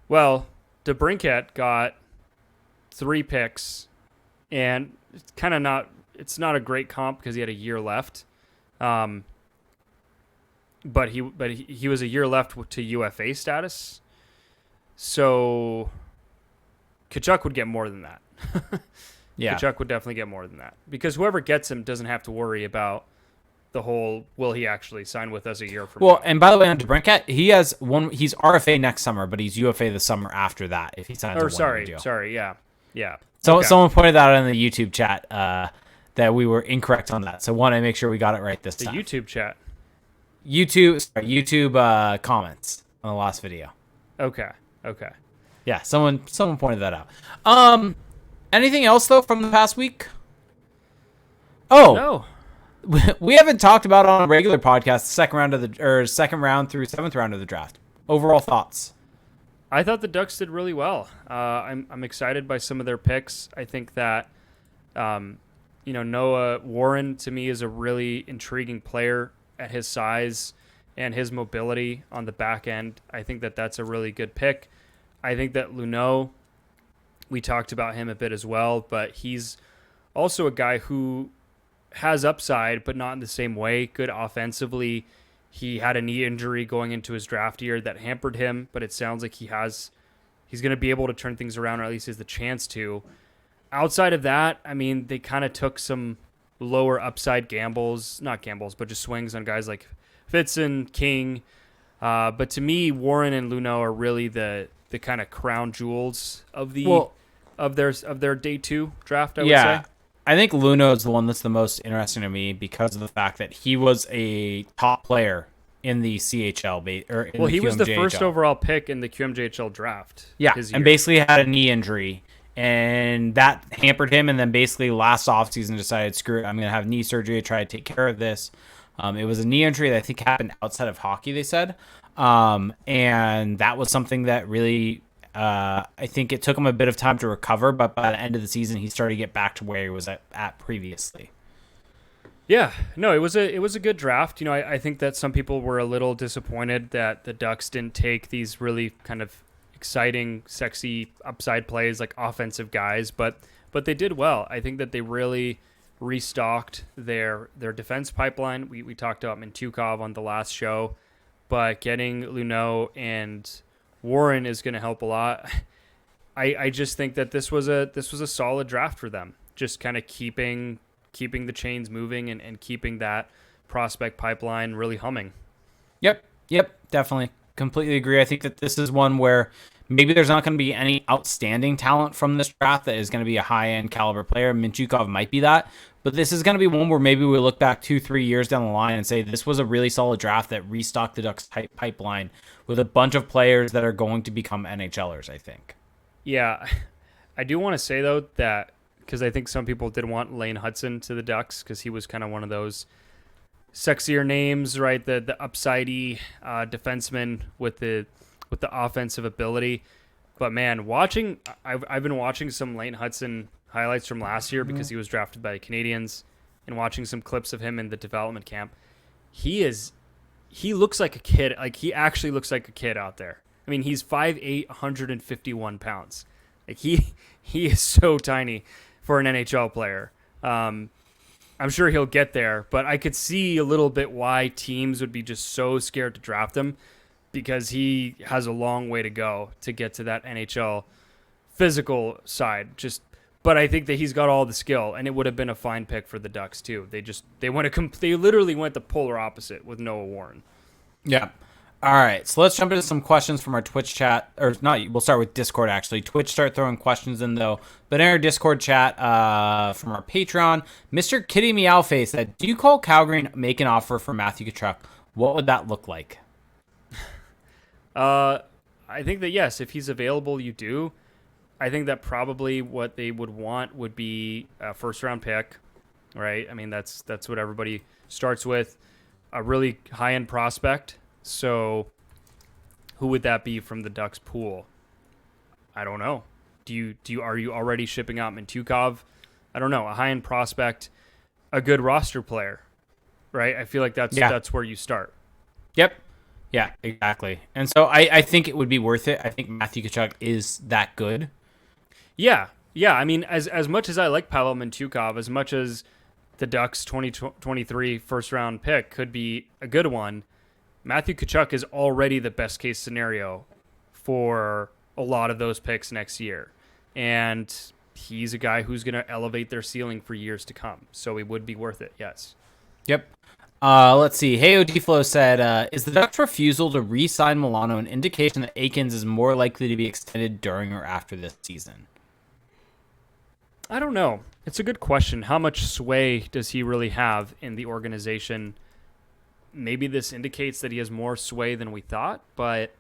Well, DeBrincat got 3 picks, and it's kind of not. It's not a great comp because he had a year left. But he was a year left to UFA status. So Tkachuk would get more than that. Yeah. Tkachuk would definitely get more than that because whoever gets him doesn't have to worry about the whole will he actually sign with us a year from now. And by the way, on DeBrincat, he's RFA next summer, but he's UFA the summer after that if he signs a one-year deal. Sorry, yeah. So Okay. someone pointed that out in the YouTube chat that we were incorrect on that. So want to make sure we got it right this The time. YouTube chat. YouTube comments on the last video. Okay. Yeah, someone pointed that out. Anything else though from the past week? Oh, No. we haven't talked about on a regular podcast second round through 7th round of the draft. Overall thoughts? I thought the Ducks did really well. I'm excited by some of their picks. I think that Noah Warren to me is a really intriguing player at his size and his mobility on the back end. I think that that's a really good pick. I think that Luneau, we talked about him a bit as well, but he's also a guy who has upside, but not in the same way. Good offensively. He had a knee injury going into his draft year that hampered him, but it sounds like he's going to be able to turn things around, or at least has the chance to. Outside of that, I mean, they kind of took some lower upside not gambles, but just swings on guys like Fitzen, King. But to me, Warren and Luneau are really the kind of crown jewels of their day 2 draft, I would say. I think Luneau is the one that's the most interesting to me because of the fact that he was a top player in the CHL. He was the first overall pick in the QMJHL draft. Yeah, and basically had a knee injury, and that hampered him. And then basically last offseason decided, screw it, I'm going to have knee surgery to try to take care of this. It was a knee injury that I think happened outside of hockey, they said. And that was something that really... I think it took him a bit of time to recover, but by the end of the season, he started to get back to where he was at previously. Yeah, no, it was a good draft. I think that some people were a little disappointed that the Ducks didn't take these really kind of exciting, sexy upside plays like offensive guys, but they did well. I think that they really restocked their defense pipeline. We talked about Mintyukov on the last show, but getting Luneau and Warren is going to help a lot. I just think that this was a solid draft for them. Just kind of keeping the chains moving and keeping that prospect pipeline really humming. Yep, definitely. Completely agree. I think that this is one where maybe there's not going to be any outstanding talent from this draft that is going to be a high-end caliber player. Mintyukov might be that, but this is going to be one where maybe we look back 2-3 years down the line and say this was a really solid draft that restocked the Ducks pipeline with a bunch of players that are going to become NHLers, I think. Yeah, I do want to say, though, that because I think some people did want Lane Hudson to the Ducks because he was kind of one of those sexier names, right? The upsidey defenseman with the offensive ability. But man, I've been watching some Lane Hudson highlights from last year because he was drafted by the Canadians, and watching some clips of him in the development camp, he looks like a kid. Like, he actually looks like a kid out there. I mean, he's 5'8", 151 pounds. Like, he is so tiny for an NHL player. I'm sure he'll get there, but I could see a little bit why teams would be just so scared to draft him, because he has a long way to go to get to that NHL physical side. But I think that he's got all the skill, and it would have been a fine pick for the Ducks too. They literally went the polar opposite with Noah Warren. Yeah. All right, so let's jump into some questions from our Twitch chat. Or not, we'll start with Discord, actually. Twitch start throwing questions in, though. But in our Discord chat from our Patreon, Mr. Kitty Meowface said, do you call Calgary and make an offer for Matthew Tkachuk? What would that look like? I think that, yes, if he's available, you do. I think that probably what they would want would be a first-round pick, right? I mean, that's what everybody starts with, a really high-end prospect. So who would that be from the Ducks pool? I don't know. Are you already shipping out Mintyukov? I don't know. A high-end prospect, a good roster player, right? I feel like that's where you start. Yep. Yeah, exactly. And so I think it would be worth it. I think Matthew Tkachuk is that good. Yeah. I mean, as much as I like Pavel Mintyukov, as much as the Ducks 2023 first-round pick could be a good one, Matthew Tkachuk is already the best case scenario for a lot of those picks next year. And he's a guy who's going to elevate their ceiling for years to come. So it would be worth it, yes. Yep. Let's see. Hey, Odiflo said, is the Ducks' refusal to re-sign Milano an indication that Aikens is more likely to be extended during or after this season? I don't know. It's a good question. How much sway does he really have in the organization? Maybe this indicates that he has more sway than we thought, but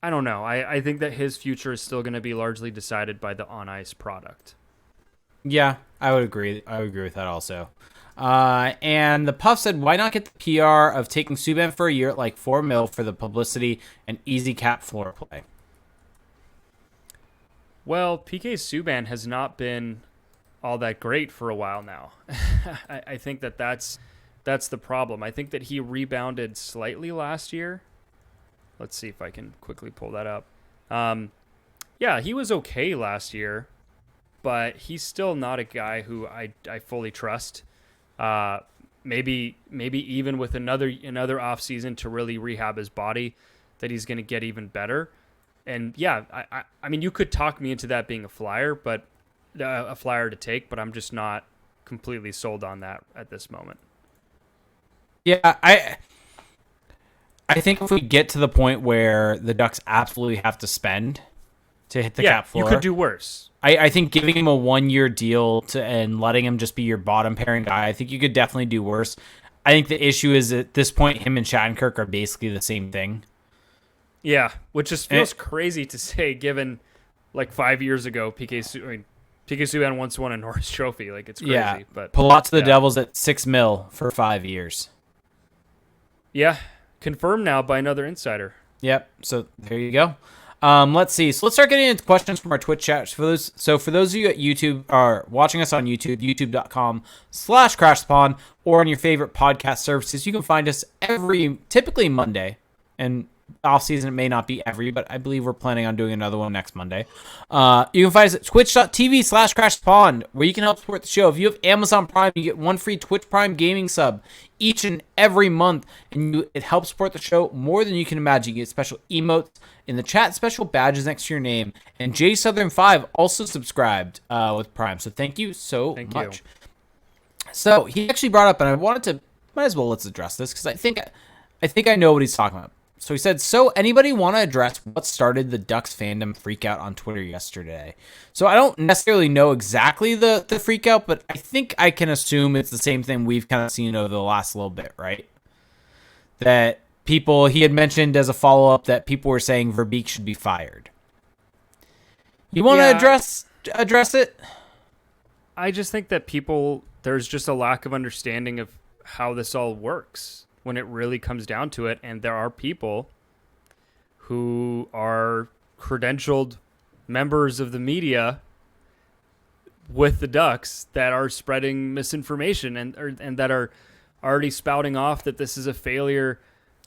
I don't know. I think that his future is still going to be largely decided by the on-ice product. Yeah, I would agree. I would agree with that also. And the Puff said, why not get the PR of taking Subban for a year at like $4 million for the publicity and easy cap floor play? Well, PK Subban has not been all that great for a while now. I think that's the problem. I think that he rebounded slightly last year. Let's see if I can quickly pull that up. Yeah, he was okay last year, but he's still not a guy who I fully trust. Maybe even with another offseason to really rehab his body, that he's going to get even better. And yeah, I mean, you could talk me into that being a flyer, but a flyer to take, but I'm just not completely sold on that at this moment. Yeah, I think if we get to the point where the Ducks absolutely have to spend to hit the cap floor, you could do worse. I think giving him a 1-year deal and letting him just be your bottom pairing guy, I think you could definitely do worse. I think the issue is at this point, him and Shattenkirk are basically the same thing. Yeah, which just feels crazy to say, given like 5 years ago, PK Subban once won a Norris Trophy. Like, it's crazy. Yeah, but Palat to the Devils at $6 million for 5 years. Yeah, confirmed now by another insider. Yep. So there you go. Let's see. So let's start getting into questions from our Twitch chat. For those of you at YouTube are watching us on YouTube, youtube.com/crashspawn, or on your favorite podcast services, you can find us typically Monday, and off season it may not be every, but I believe we're planning on doing another one next Monday. You can find us at twitch.tv/crashspawn, where you can help support the show. If you have Amazon Prime, you get one free Twitch Prime gaming sub each and every month, and it helps support the show more than you can imagine. You get special emotes in the chat, special badges next to your name, and Jay Southern 5 also subscribed with Prime, so thank you so much. So he actually brought up, and I wanted to, let's address this, because I think I know what he's talking about. So he said, so anybody want to address what started the Ducks fandom freak out on Twitter yesterday? So I don't necessarily know exactly the freak out, but I think I can assume it's the same thing we've kind of seen over the last little bit, right? That he had mentioned as a follow-up that people were saying Verbeek should be fired. You want to address it? I just think that there's just a lack of understanding of how this all works when it really comes down to it. And there are people who are credentialed members of the media with the Ducks that are spreading misinformation and that are already spouting off that this is a failure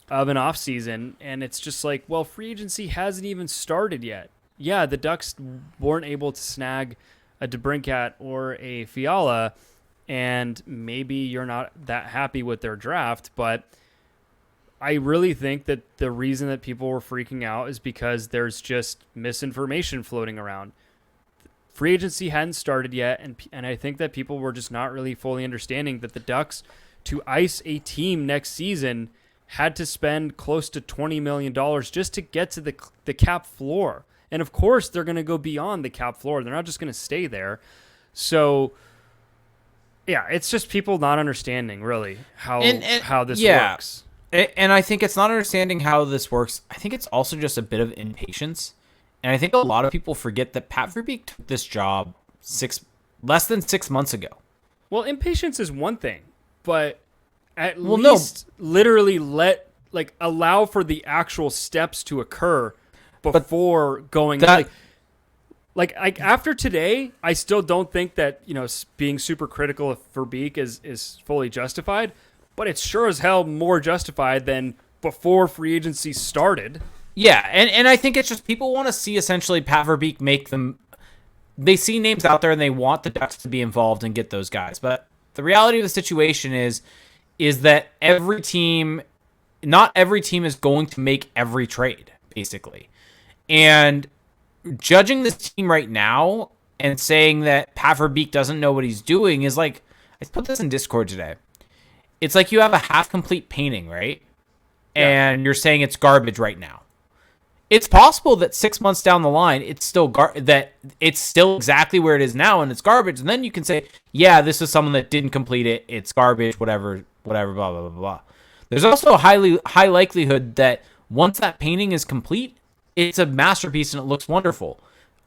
of an offseason. And it's just like, well, free agency hasn't even started yet. Yeah, the Ducks weren't able to snag a DeBrincat or a Fiala, and maybe you're not that happy with their draft, but I really think that the reason that people were freaking out is because there's just misinformation floating around. Free agency hadn't started yet, and I think that people were just not really fully understanding that the Ducks, to ice a team next season, had to spend close to $20 million just to get to the cap floor. And of course, they're going to go beyond the cap floor. They're not just going to stay there. So, yeah, it's just people not understanding really how this works. And I think it's not understanding how this works. I think it's also just a bit of impatience. And I think a lot of people forget that Pat Verbeek took this job less than 6 months ago. Well, impatience is one thing, but at least literally allow for the actual steps to occur before going. Like after today, I still don't think that, being super critical of Verbeek is fully justified, but it's sure as hell more justified than before free agency started. Yeah, and I think it's just people want to see essentially Pat Verbeek make them. They see names out there and they want the Ducks to be involved and get those guys. But the reality of the situation is that not every team is going to make every trade, basically. And judging this team right now and saying that Pat Verbeek doesn't know what he's doing is like, I put this in Discord today. It's like you have a half-complete painting, right? Yeah. And you're saying it's garbage right now. It's possible that 6 months down the line, it's still that it's still exactly where it is now, and it's garbage. And then you can say, "Yeah, this is someone that didn't complete it. It's garbage. Whatever. Blah blah blah blah." There's also a high likelihood that once that painting is complete, it's a masterpiece and it looks wonderful.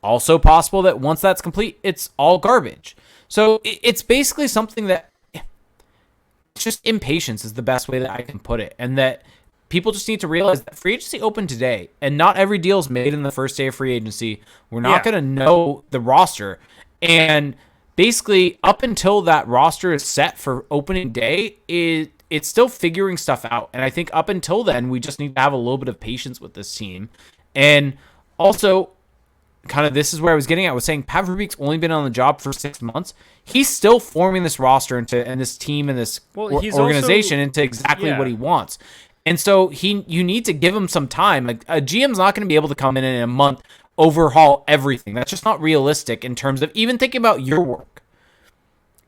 Also possible that once that's complete, it's all garbage. So it's basically something that it's just impatience is the best way that I can put it, and that. People just need to realize that free agency opened today, and not every deal is made in the first day of free agency. We're not going to know the roster. And basically, up until that roster is set for opening day, it's still figuring stuff out. And I think up until then, we just need to have a little bit of patience with this team. And also, kind of this is where I was getting at. I was saying Pat Verbeek's only been on the job for 6 months. He's still forming this roster and this team and this organization into exactly what he wants. And so you need to give him some time. Like a GM's not going to be able to come in a month, overhaul everything. That's just not realistic in terms of even thinking about your work.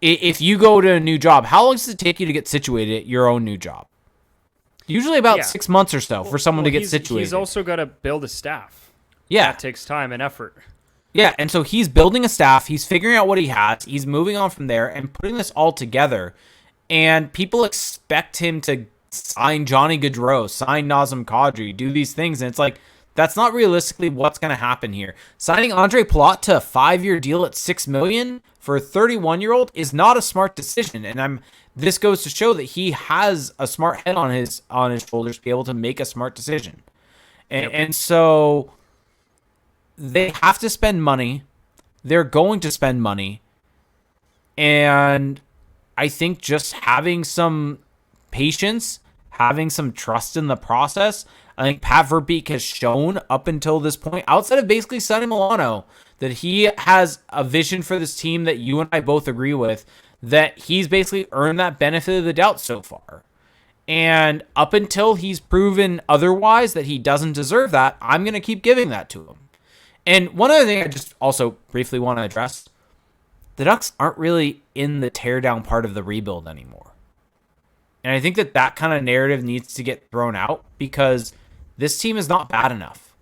If you go to a new job, how long does it take you to get situated at your own new job? Usually about 6 months or so for someone to get situated. He's also got to build a staff. Yeah. That takes time and effort. Yeah, and so he's building a staff. He's figuring out what he has. He's moving on from there and putting this all together. And people expect him to sign Johnny Gaudreau, sign Nazem Kadri, do these things. And it's like, that's not realistically what's going to happen here. Signing Andre Palat to a 5-year deal at $6 million for a 31-year-old is not a smart decision. And this goes to show that he has a smart head on his shoulders to be able to make a smart decision. And so they have to spend money. They're going to spend money. And I think just having some patience, having some trust in the process. I think Pat Verbeek has shown up until this point, outside of basically Sonny Milano, that he has a vision for this team that you and I both agree with, that he's basically earned that benefit of the doubt so far. And up until he's proven otherwise that he doesn't deserve that, I'm going to keep giving that to him. And one other thing I just also briefly want to address, the Ducks aren't really in the teardown part of the rebuild anymore. And I think that kind of narrative needs to get thrown out because this team is not bad enough.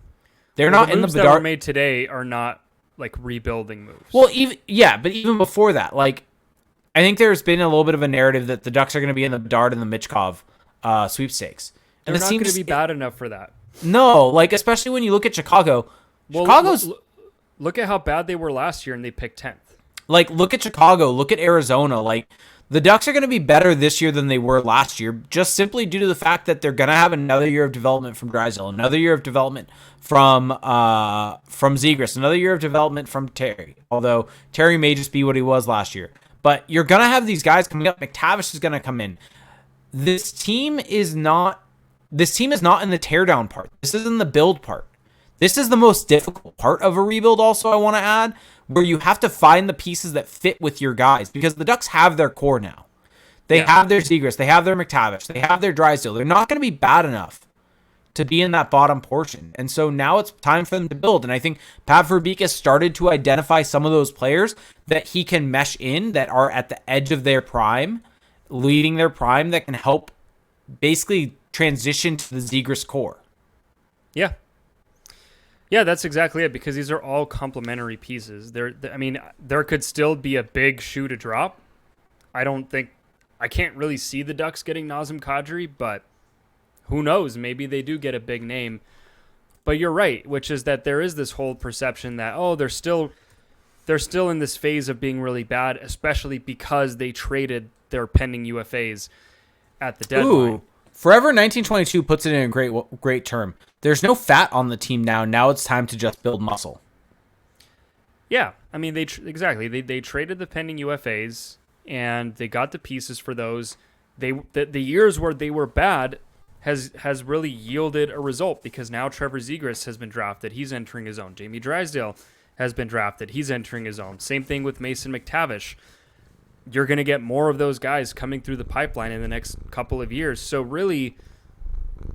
They're not in the moves that were made today are not like rebuilding moves. Well, but even before that, like I think there's been a little bit of a narrative that the Ducks are going to be in the Bedard and the Michkov sweepstakes. And they're not going to be bad enough for that. No, like especially when you look at Chicago. Well, look at how bad they were last year and they picked 10th. Like look at Chicago, look at Arizona, like The Ducks are going to be better this year than they were last year, just simply due to the fact that they're going to have another year of development from Drysdale, another year of development from Zegras, another year of development from Terry. Although Terry may just be what he was last year, but you're going to have these guys coming up. McTavish is going to come in. This team is not in the teardown part. This is in the build part. This is the most difficult part of a rebuild. Also, I want to add, where you have to find the pieces that fit with your guys, because the Ducks have their core now. They have their Zegras, they have their McTavish, they have their Drysdale. They're not going to be bad enough to be in that bottom portion. And so now it's time for them to build. And I think Pat Verbeek has started to identify some of those players that he can mesh in that are at the edge of their prime, leading their prime, that can help basically transition to the Zegras core. Yeah. Yeah, that's exactly it, because these are all complementary pieces. There could still be a big shoe to drop. I can't really see the Ducks getting Nazem Kadri, but who knows? Maybe they do get a big name. But you're right, which is that there is this whole perception that, they're still in this phase of being really bad, especially because they traded their pending UFAs at the deadline. Ooh, Forever 1922 puts it in a great term. There's no fat on the team now. Now it's time to just build muscle. Yeah, I mean, they traded the pending UFAs, and they got the pieces for those. The years where they were bad has really yielded a result, because now Trevor Zegras has been drafted. He's entering his own. Jamie Drysdale has been drafted. He's entering his own. Same thing with Mason McTavish. You're going to get more of those guys coming through the pipeline in the next couple of years. So really,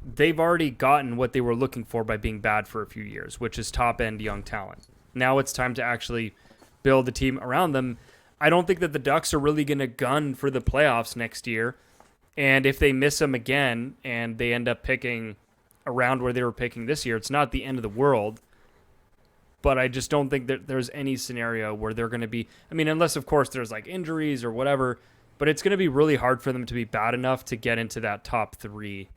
they've already gotten what they were looking for by being bad for a few years, which is top-end young talent. Now it's time to actually build a team around them. I don't think that the Ducks are really going to gun for the playoffs next year. And if they miss them again and they end up picking around where they were picking this year, it's not the end of the world. But I just don't think that there's any scenario where they're going to be, unless, of course, there's like injuries or whatever, but it's going to be really hard for them to be bad enough to get into that top 3,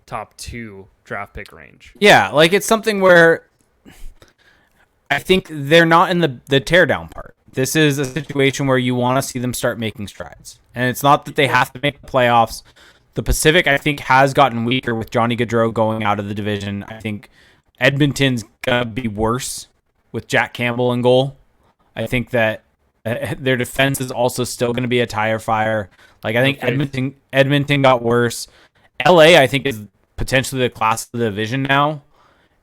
top 2 draft pick range. Yeah, like it's something where I think they're not in the teardown part. This is a situation where you want to see them start making strides. And it's not that they have to make the playoffs. The Pacific, I think, has gotten weaker with Johnny Gaudreau going out of the division. I think Edmonton's going to be worse with Jack Campbell in goal. I think that their defense is also still going to be a tire fire. Like, I think Edmonton got worse. LA, I think, is potentially the class of the division now.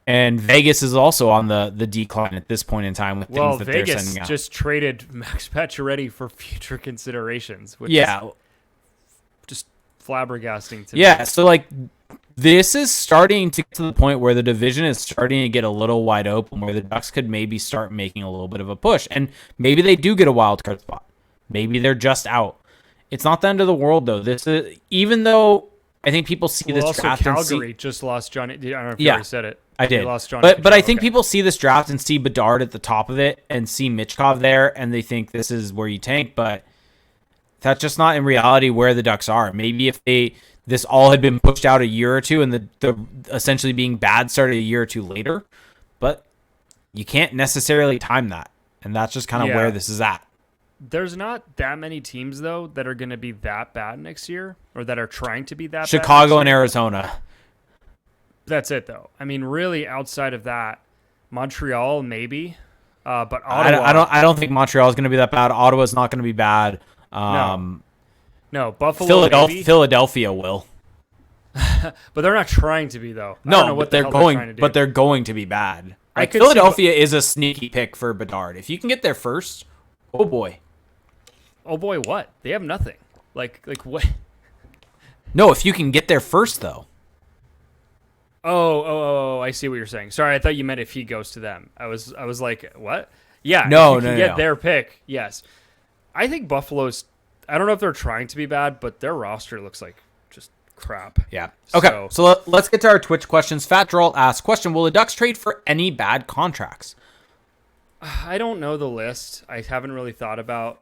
And Vegas is also on the decline at this point in time with things that Vegas they're sending out. Just traded Max Pacioretty for future considerations, which is just flabbergasting to me. Yeah, so like this is starting to get to the point where the division is starting to get a little wide open, where the Ducks could maybe start making a little bit of a push. And maybe they do get a wild card spot. Maybe they're just out. It's not the end of the world, though. This is, even though I think people see this also draft Calgary just lost Johnny. I don't know if you already said it. I did. Lost Johnny but I think okay. people see this draft and see Bedard at the top of it and see Michkov there, and they think this is where you tank, but that's just not in reality where the Ducks are. Maybe if this all had been pushed out a year or two and the essentially being bad started a year or two later, but you can't necessarily time that, and that's just kind of where this is at. There's not that many teams, though, that are going to be that bad next year, or that are trying to be that bad. Chicago and Arizona. That's it, though. I mean, really, outside of that, Montreal maybe, but Ottawa. I don't think Montreal is going to be that bad. Ottawa's not going to be bad. No, Buffalo. Philadelphia will. But they're not trying to be, though. No, I don't know what they're trying to do. But they're going to be bad. Like, could Philadelphia is a sneaky pick for Bedard. If you can get there first, oh boy. Oh boy, what? They have nothing. Like what? No, if you can get there first, though. Oh, I see what you're saying. Sorry, I thought you meant if he goes to them. I was like, what? Yeah, no, if you can get their pick, yes. I think Buffalo's, I don't know if they're trying to be bad, but their roster looks like just crap. Yeah. Okay, so let's get to our Twitch questions. Fat Droll asks, question, will the Ducks trade for any bad contracts? I don't know the list. I haven't really thought about.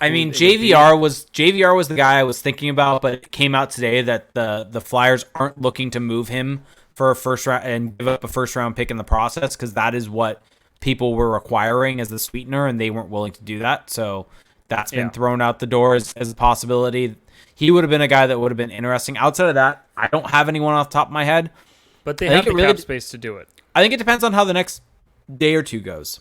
I mean, JVR was the guy I was thinking about, but it came out today that the Flyers aren't looking to move him for a first round and give up a first round pick in the process, because that is what people were requiring as the sweetener, and they weren't willing to do that. So That's been thrown out the door as a possibility. He would have been a guy that would have been interesting. Outside of that, I don't have anyone off the top of my head. But they have the cap space to do it. I think it depends on how the next day or two goes.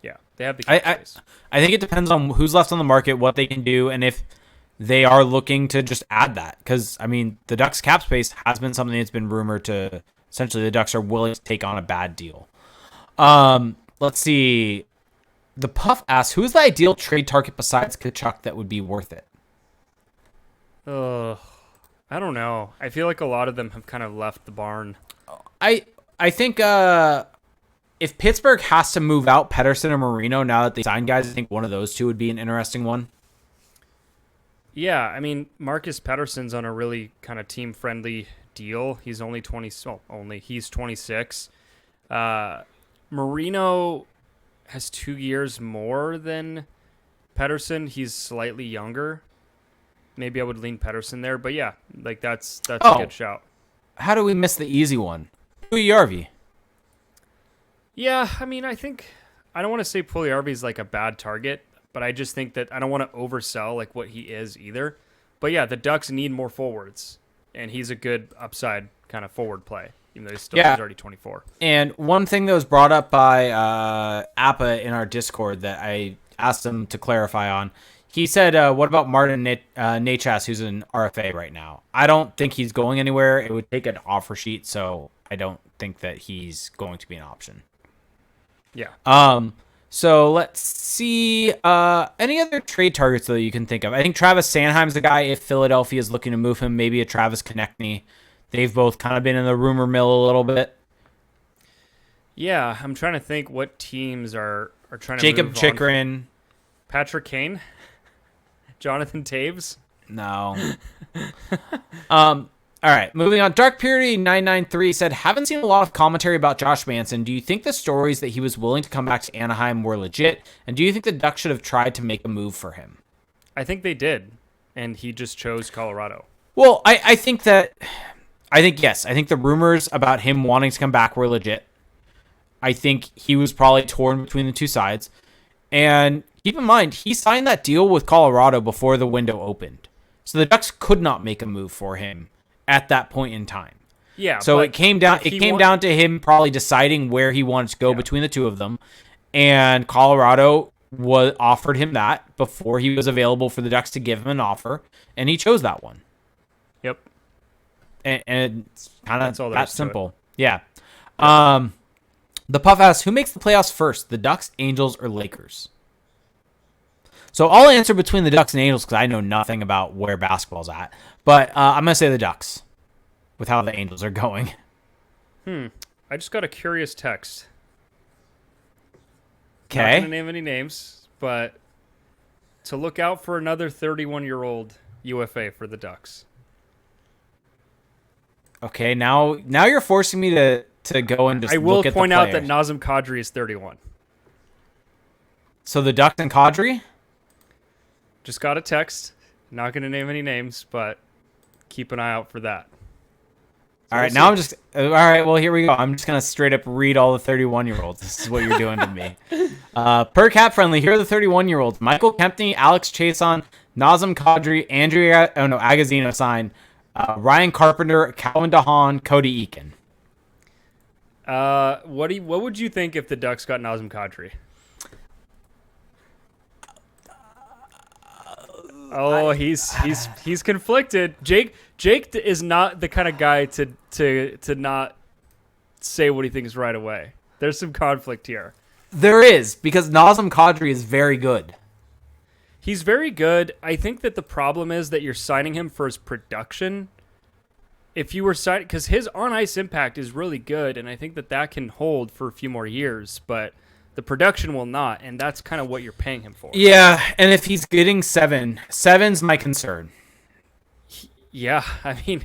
Yeah, they have the cap space. I think it depends on who's left on the market, what they can do, and if they are looking to just add that. Because, I mean, the Ducks cap space has been something that's been rumored to, essentially the Ducks are willing to take on a bad deal. Let's see. The Puff asks, who's the ideal trade target besides Kachuk that would be worth it? I don't know. I feel like a lot of them have kind of left the barn. I think if Pittsburgh has to move out Pettersson or Marino now that they signed guys, I think one of those two would be an interesting one. Yeah, I mean, Marcus Pettersson's on a really kind of team-friendly deal. He's only he's 26. Marino has 2 years more than Pettersson. He's slightly younger. Maybe I would lean Pettersson there, but yeah, like that's a good shout. How do we miss the easy one? Puljujarvi. Yeah, I mean, I don't want to say Puljujarvi's like a bad target, but I just think that I don't want to oversell like what he is either. But yeah, the Ducks need more forwards, and he's a good upside kind of forward play, even though he's already 24. And one thing that was brought up by Appa in our Discord that I asked him to clarify on, he said, what about Martin Nachas, who's an RFA right now? I don't think he's going anywhere. It would take an offer sheet, so I don't think that he's going to be an option. Yeah. So let's see. Any other trade targets that you can think of? I think Travis Sanheim's the guy if Philadelphia is looking to move him. Maybe a Travis Konechny. They've both kind of been in the rumor mill a little bit. Yeah, I'm trying to think what teams are trying to Jacob move Chychrun. on. Patrick Kane? Jonathan Taves? No. All right, moving on. Dark Purity 993 said, haven't seen a lot of commentary about Josh Manson. Do you think the stories that he was willing to come back to Anaheim were legit? And do you think the Ducks should have tried to make a move for him? I think they did, and he just chose Colorado. Well, I think yes. I think the rumors about him wanting to come back were legit. I think he was probably torn between the two sides. And keep in mind, he signed that deal with Colorado before the window opened. So the Ducks could not make a move for him at that point in time. Yeah. So it came down to him probably deciding where he wanted to go between the two of them. And Colorado offered him that before he was available for the Ducks to give him an offer. And he chose that one. Yep. And it's kind of that simple. Yeah. The Puff asks, who makes the playoffs first, the Ducks, Angels, or Lakers? So I'll answer between the Ducks and Angels because I know nothing about where basketball's at. But I'm going to say the Ducks with how the Angels are going. I just got a curious text. Okay. Not going to name any names, but to look out for another 31-year-old UFA for the Ducks. Okay, now you're forcing me to go and just I will look at point the out players. that Nazem Kadri is 31. So the Ducks and Kadri? Just got a text. Not going to name any names, but keep an eye out for that. All right, now I'm just... All right, well, here we go. I'm just going to straight up read all the 31-year-olds. This is what you're doing to me. Per cap friendly, here are the 31-year-olds. Michael Kempney, Alex Chason, Nazem Kadri, Agazino signed, Ryan Carpenter, Calvin DeHaan, Cody Eakin. What would you think if the Ducks got Nazem Kadri? Oh, he's conflicted. Jake is not the kind of guy to not say what he thinks right away. There's some conflict here. There is, because Nazem Kadri is very good. He's very good. I think that the problem is that you're signing him for his production. If you were signing, because his on-ice impact is really good, and I think that can hold for a few more years, but the production will not, and that's kind of what you're paying him for. Yeah, and if he's getting seven's my concern. Yeah, I mean,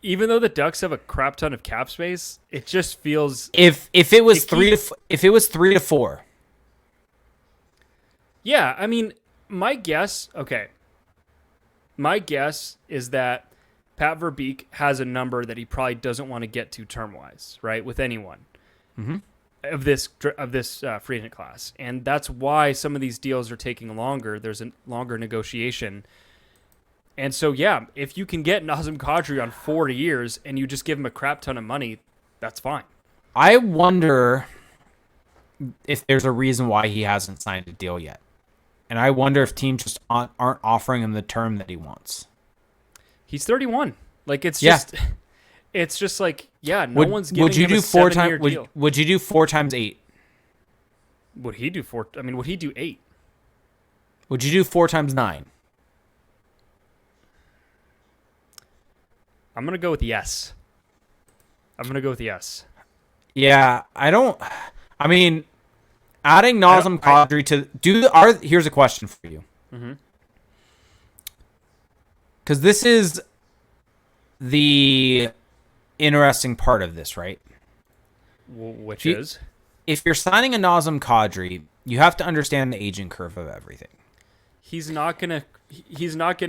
even though the Ducks have a crap ton of cap space, it just feels if it was 3 to 4. Yeah, I mean, my guess is that Pat Verbeek has a number that he probably doesn't want to get to term-wise, right, with anyone. Mm-hmm. of this free agent class, and that's why some of these deals are taking longer. There's a longer negotiation, and so yeah, if you can get Nazem Kadri on 4 years and you just give him a crap ton of money, that's fine. I wonder if there's a reason why he hasn't signed a deal yet, and I wonder if teams just aren't offering him the term that he wants. He's 31. Like it's just like one's giving him a 7-year deal. Would you do 4 times 8? Would he do 4? I mean, would he do 8? Would you do 4 times 9? I'm gonna go with yes. Yeah, I mean, adding Nazem Kadri to here's a question for you. Mm-hmm. Because this is the interesting part of this, right? Which is? If you're signing a Nazem Kadri, you have to understand the aging curve of everything. He's not getting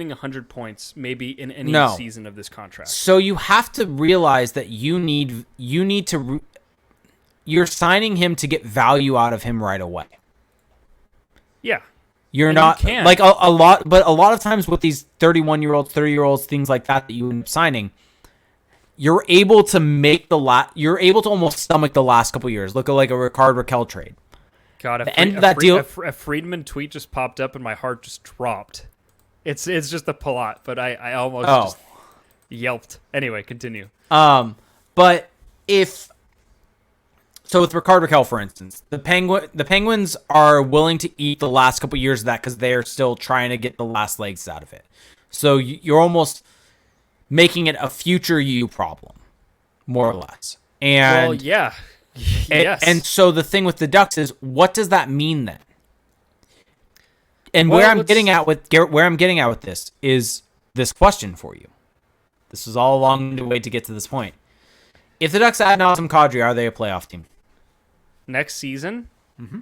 100 points maybe in any season of this contract. So you have to realize that you're signing him to get value out of him right away. Yeah. You're and not you can. like a lot of times with these 31-year-olds, 30-year-olds, things like that you end up signing, you're able to you're able to almost stomach the last couple of years. Look at like a Rickard Rakell trade. God, a Friedman tweet just popped up and my heart just dropped. It's just a Palat, but I almost just yelped. Anyway, continue. But so with Rickard Rakell, for instance, the Penguins are willing to eat the last couple years of that because they are still trying to get the last legs out of it. So you're almost making it a future you problem, more or less. And well, yeah. Yes. And so the thing with the Ducks is, what does that mean then? And where I'm getting at with this is this question for you. This is all along the way to get to this point. If the Ducks add Nazem Kadri, are they a playoff team? Next season? Mm-hmm.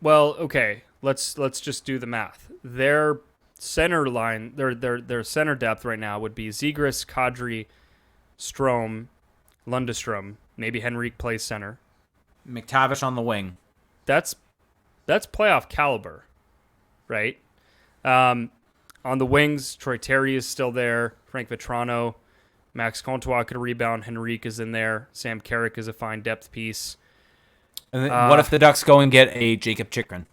Well, okay. Let's just do the math. Their center line, their center depth right now would be Zegras, Kadri, Strome, Lundestrom. Maybe Henrique plays center. McTavish on the wing. That's playoff caliber, right? On the wings, Troy Terry is still there. Frank Vatrano. Max Comtois could rebound. Henrique is in there. Sam Carrick is a fine depth piece. And then what if the Ducks go and get a Jacob Chychrun?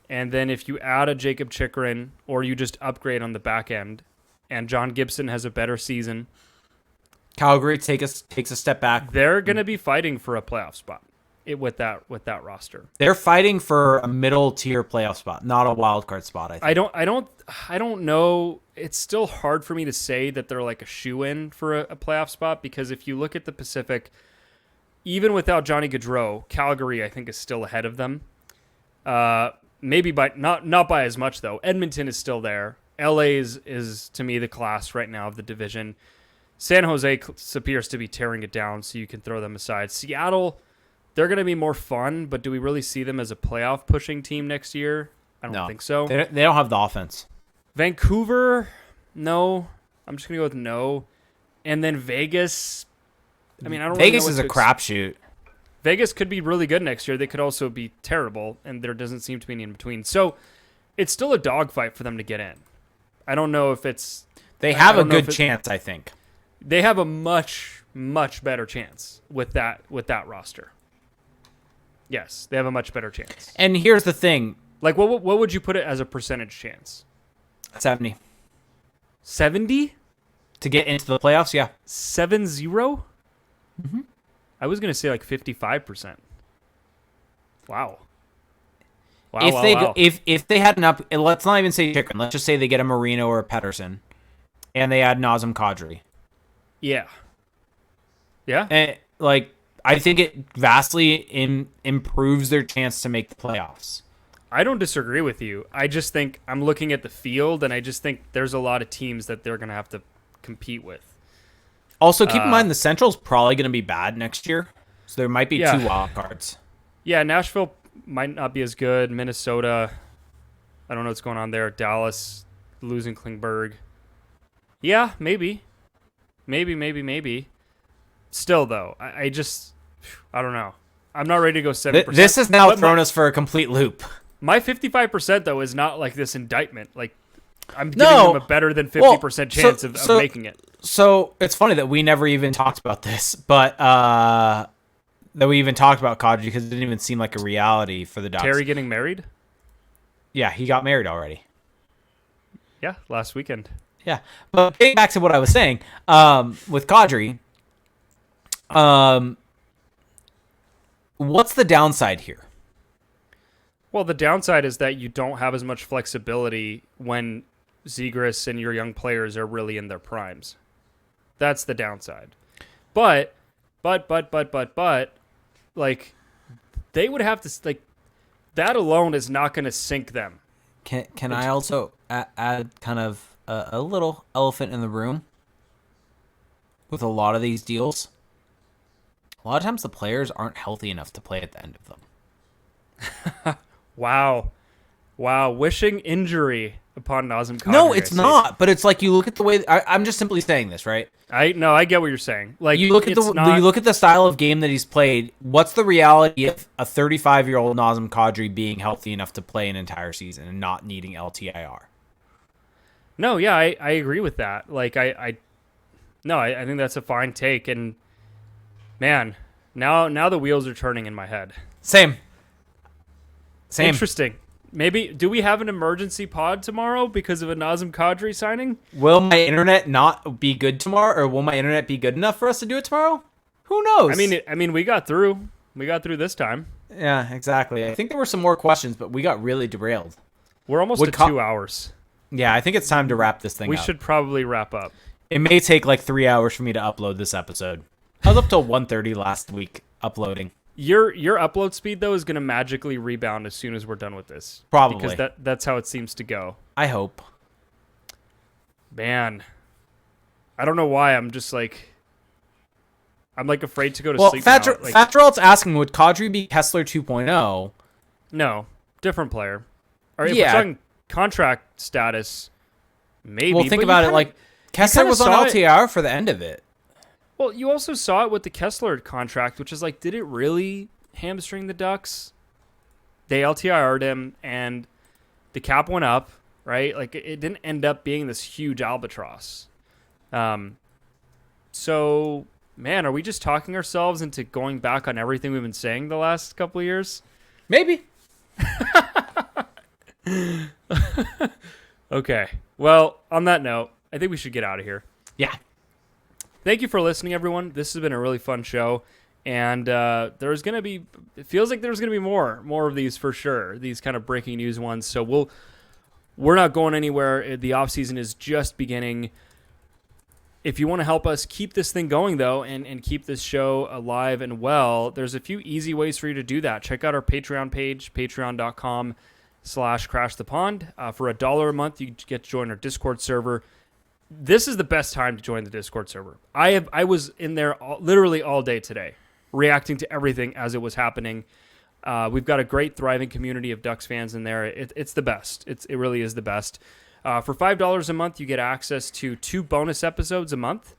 And then if you add a Jacob Chychrun, or you just upgrade on the back end, and John Gibson has a better season, Calgary takes a step back. They're going to be fighting for a playoff spot with that roster. They're fighting for a middle tier playoff spot, not a wild card spot. I think. I don't know. It's still hard for me to say that they're like a shoe-in for a playoff spot, because if you look at the Pacific, even without Johnny Gaudreau, Calgary I think is still ahead of them. Maybe by not by as much though. Edmonton is still there. LA is to me the class right now of the division. San Jose appears to be tearing it down, so you can throw them aside. Seattle, they're going to be more fun, but do we really see them as a playoff pushing team next year? I don't think so. They don't have the offense. Vancouver, no. I'm just going to go with no. And then Vegas, I mean, I don't Vegas really know is a crapshoot. Vegas could be really good next year. They could also be terrible, and there doesn't seem to be any in between. So it's still a dogfight for them to get in. I don't know if it's... They have a good chance, I think. They have a much, much better chance with that roster. Yes, they have a much better chance. And here's the thing. Like, what would you put it as a percentage chance? 70. 70? To get into the playoffs, yeah. 7-0? Mm-hmm. I was going to say like 55%. Wow. If they had let's not even say Chychrun. Let's just say they get a Marino or a Pettersson, and they add Nazem Kadri. Yeah. Yeah? And, I think it vastly improves their chance to make the playoffs. I don't disagree with you. I just think I'm looking at the field, and I just think there's a lot of teams that they're going to have to compete with. Also, keep in mind the Central's probably going to be bad next year, so there might be 2 wild cards. Yeah, Nashville might not be as good. Minnesota, I don't know what's going on there. Dallas losing Klingberg. Yeah, maybe. Maybe. Still, though, I don't know. I'm not ready to go 70%. This has now But thrown us for a complete loop. my 55% though is not like this indictment. Like I'm giving them a better than 50% chance of making it. So it's funny that we never even talked about this, but that we even talked about Kadri because it didn't even seem like a reality for the Ducks. Terry getting married? Yeah, he got married already. Yeah, last weekend. Yeah, but getting back to what I was saying, with Kadri, what's the downside here? Well, the downside is that you don't have as much flexibility when Zegras and your young players are really in their primes. That's the downside. But, like, they would have to, like, that alone is not going to sink them. Can I also add kind of a little elephant in the room with a lot of these deals? A lot of times the players aren't healthy enough to play at the end of them. Wow. Wishing injury upon Nazem Kadri. No, it's not. But it's like you look at the way I'm just simply saying this, right? I get what you're saying. Like you look at you look at the style of game that he's played. What's the reality of a 35-year-old Nazem Kadri being healthy enough to play an entire season and not needing LTIR? No, yeah, I agree with that. Like I think that's a fine take. And man, now the wheels are turning in my head. Same. Interesting. Maybe, do we have an emergency pod tomorrow because of a Nazem Kadri signing? Will my internet not be good tomorrow, or will my internet be good enough for us to do it tomorrow? Who knows? I mean, we got through. We got through this time. Yeah, exactly. I think there were some more questions, but we got really derailed. We're almost at 2 hours. Yeah, I think it's time to wrap this thing up. We should probably wrap up. It may take like 3 hours for me to upload this episode. I was up till 1:30 last week uploading. Your upload speed, though, is going to magically rebound as soon as we're done with this. Probably. Because that's how it seems to go. I hope. Man. I don't know why. I'm just like... I'm like afraid to go to sleep now. Fatrolt's asking, would Kadri be Kessler 2.0? No. Different player. Or if Yeah. we're talking contract status, maybe. Well, think about it. Like, Kessler was on LTR for the end of it. Well, you also saw it with the Kessler contract, which is like, did it really hamstring the Ducks? They LTR'd him, and the cap went up, right? Like, it didn't end up being this huge albatross. So, man, are we just talking ourselves into going back on everything we've been saying the last couple of years? Maybe. Okay. Well, on that note, I think we should get out of here. Yeah. Thank you for listening, everyone. This has been a really fun show, and there's going to be, it feels like there's going to be more of these for sure, these kind of breaking news ones. So we're not going anywhere. The off season is just beginning. If you want to help us keep this thing going, though, and keep this show alive and well, there's a few easy ways for you to do that. Check out our Patreon page, patreon.com/crashthepond. For $1 a month, you get to join our Discord server. This is the best time to join the Discord server. I was in there literally all day today, reacting to everything as it was happening. We've got a great, thriving community of Ducks fans in there. It's the best. It really is the best. For $5 a month, you get access to 2 bonus episodes a month,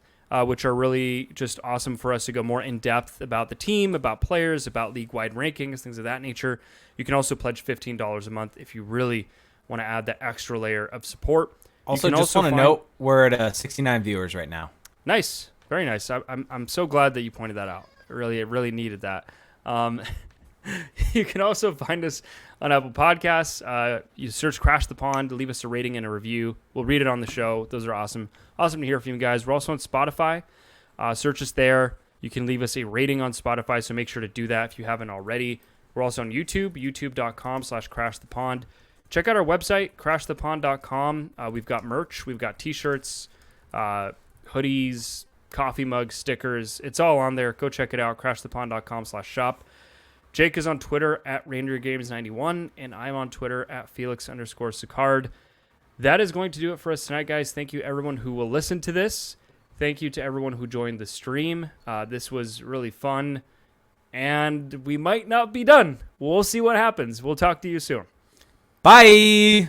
which are really just awesome for us to go more in depth about the team, about players, about league-wide rankings, things of that nature. You can also pledge $15 a month if you really want to add that extra layer of support. Also, just want to note, we're at 69 viewers right now. Nice. Very nice. I'm so glad that you pointed that out. It really needed that. You can also find us on Apple Podcasts. You search Crash the Pond, leave us a rating and a review. We'll read it on the show. Those are awesome. Awesome to hear from you guys. We're also on Spotify. Search us there. You can leave us a rating on Spotify, so make sure to do that if you haven't already. We're also on YouTube, youtube.com/crashthepond. Check out our website, crashthepond.com. We've got merch. We've got T-shirts, hoodies, coffee mugs, stickers. It's all on there. Go check it out, crashthepond.com/shop. Jake is on Twitter at ReindeerGames91, and I'm on Twitter at Felix_Sicard. That is going to do it for us tonight, guys. Thank you, everyone who will listen to this. Thank you to everyone who joined the stream. This was really fun, and we might not be done. We'll see what happens. We'll talk to you soon. Bye.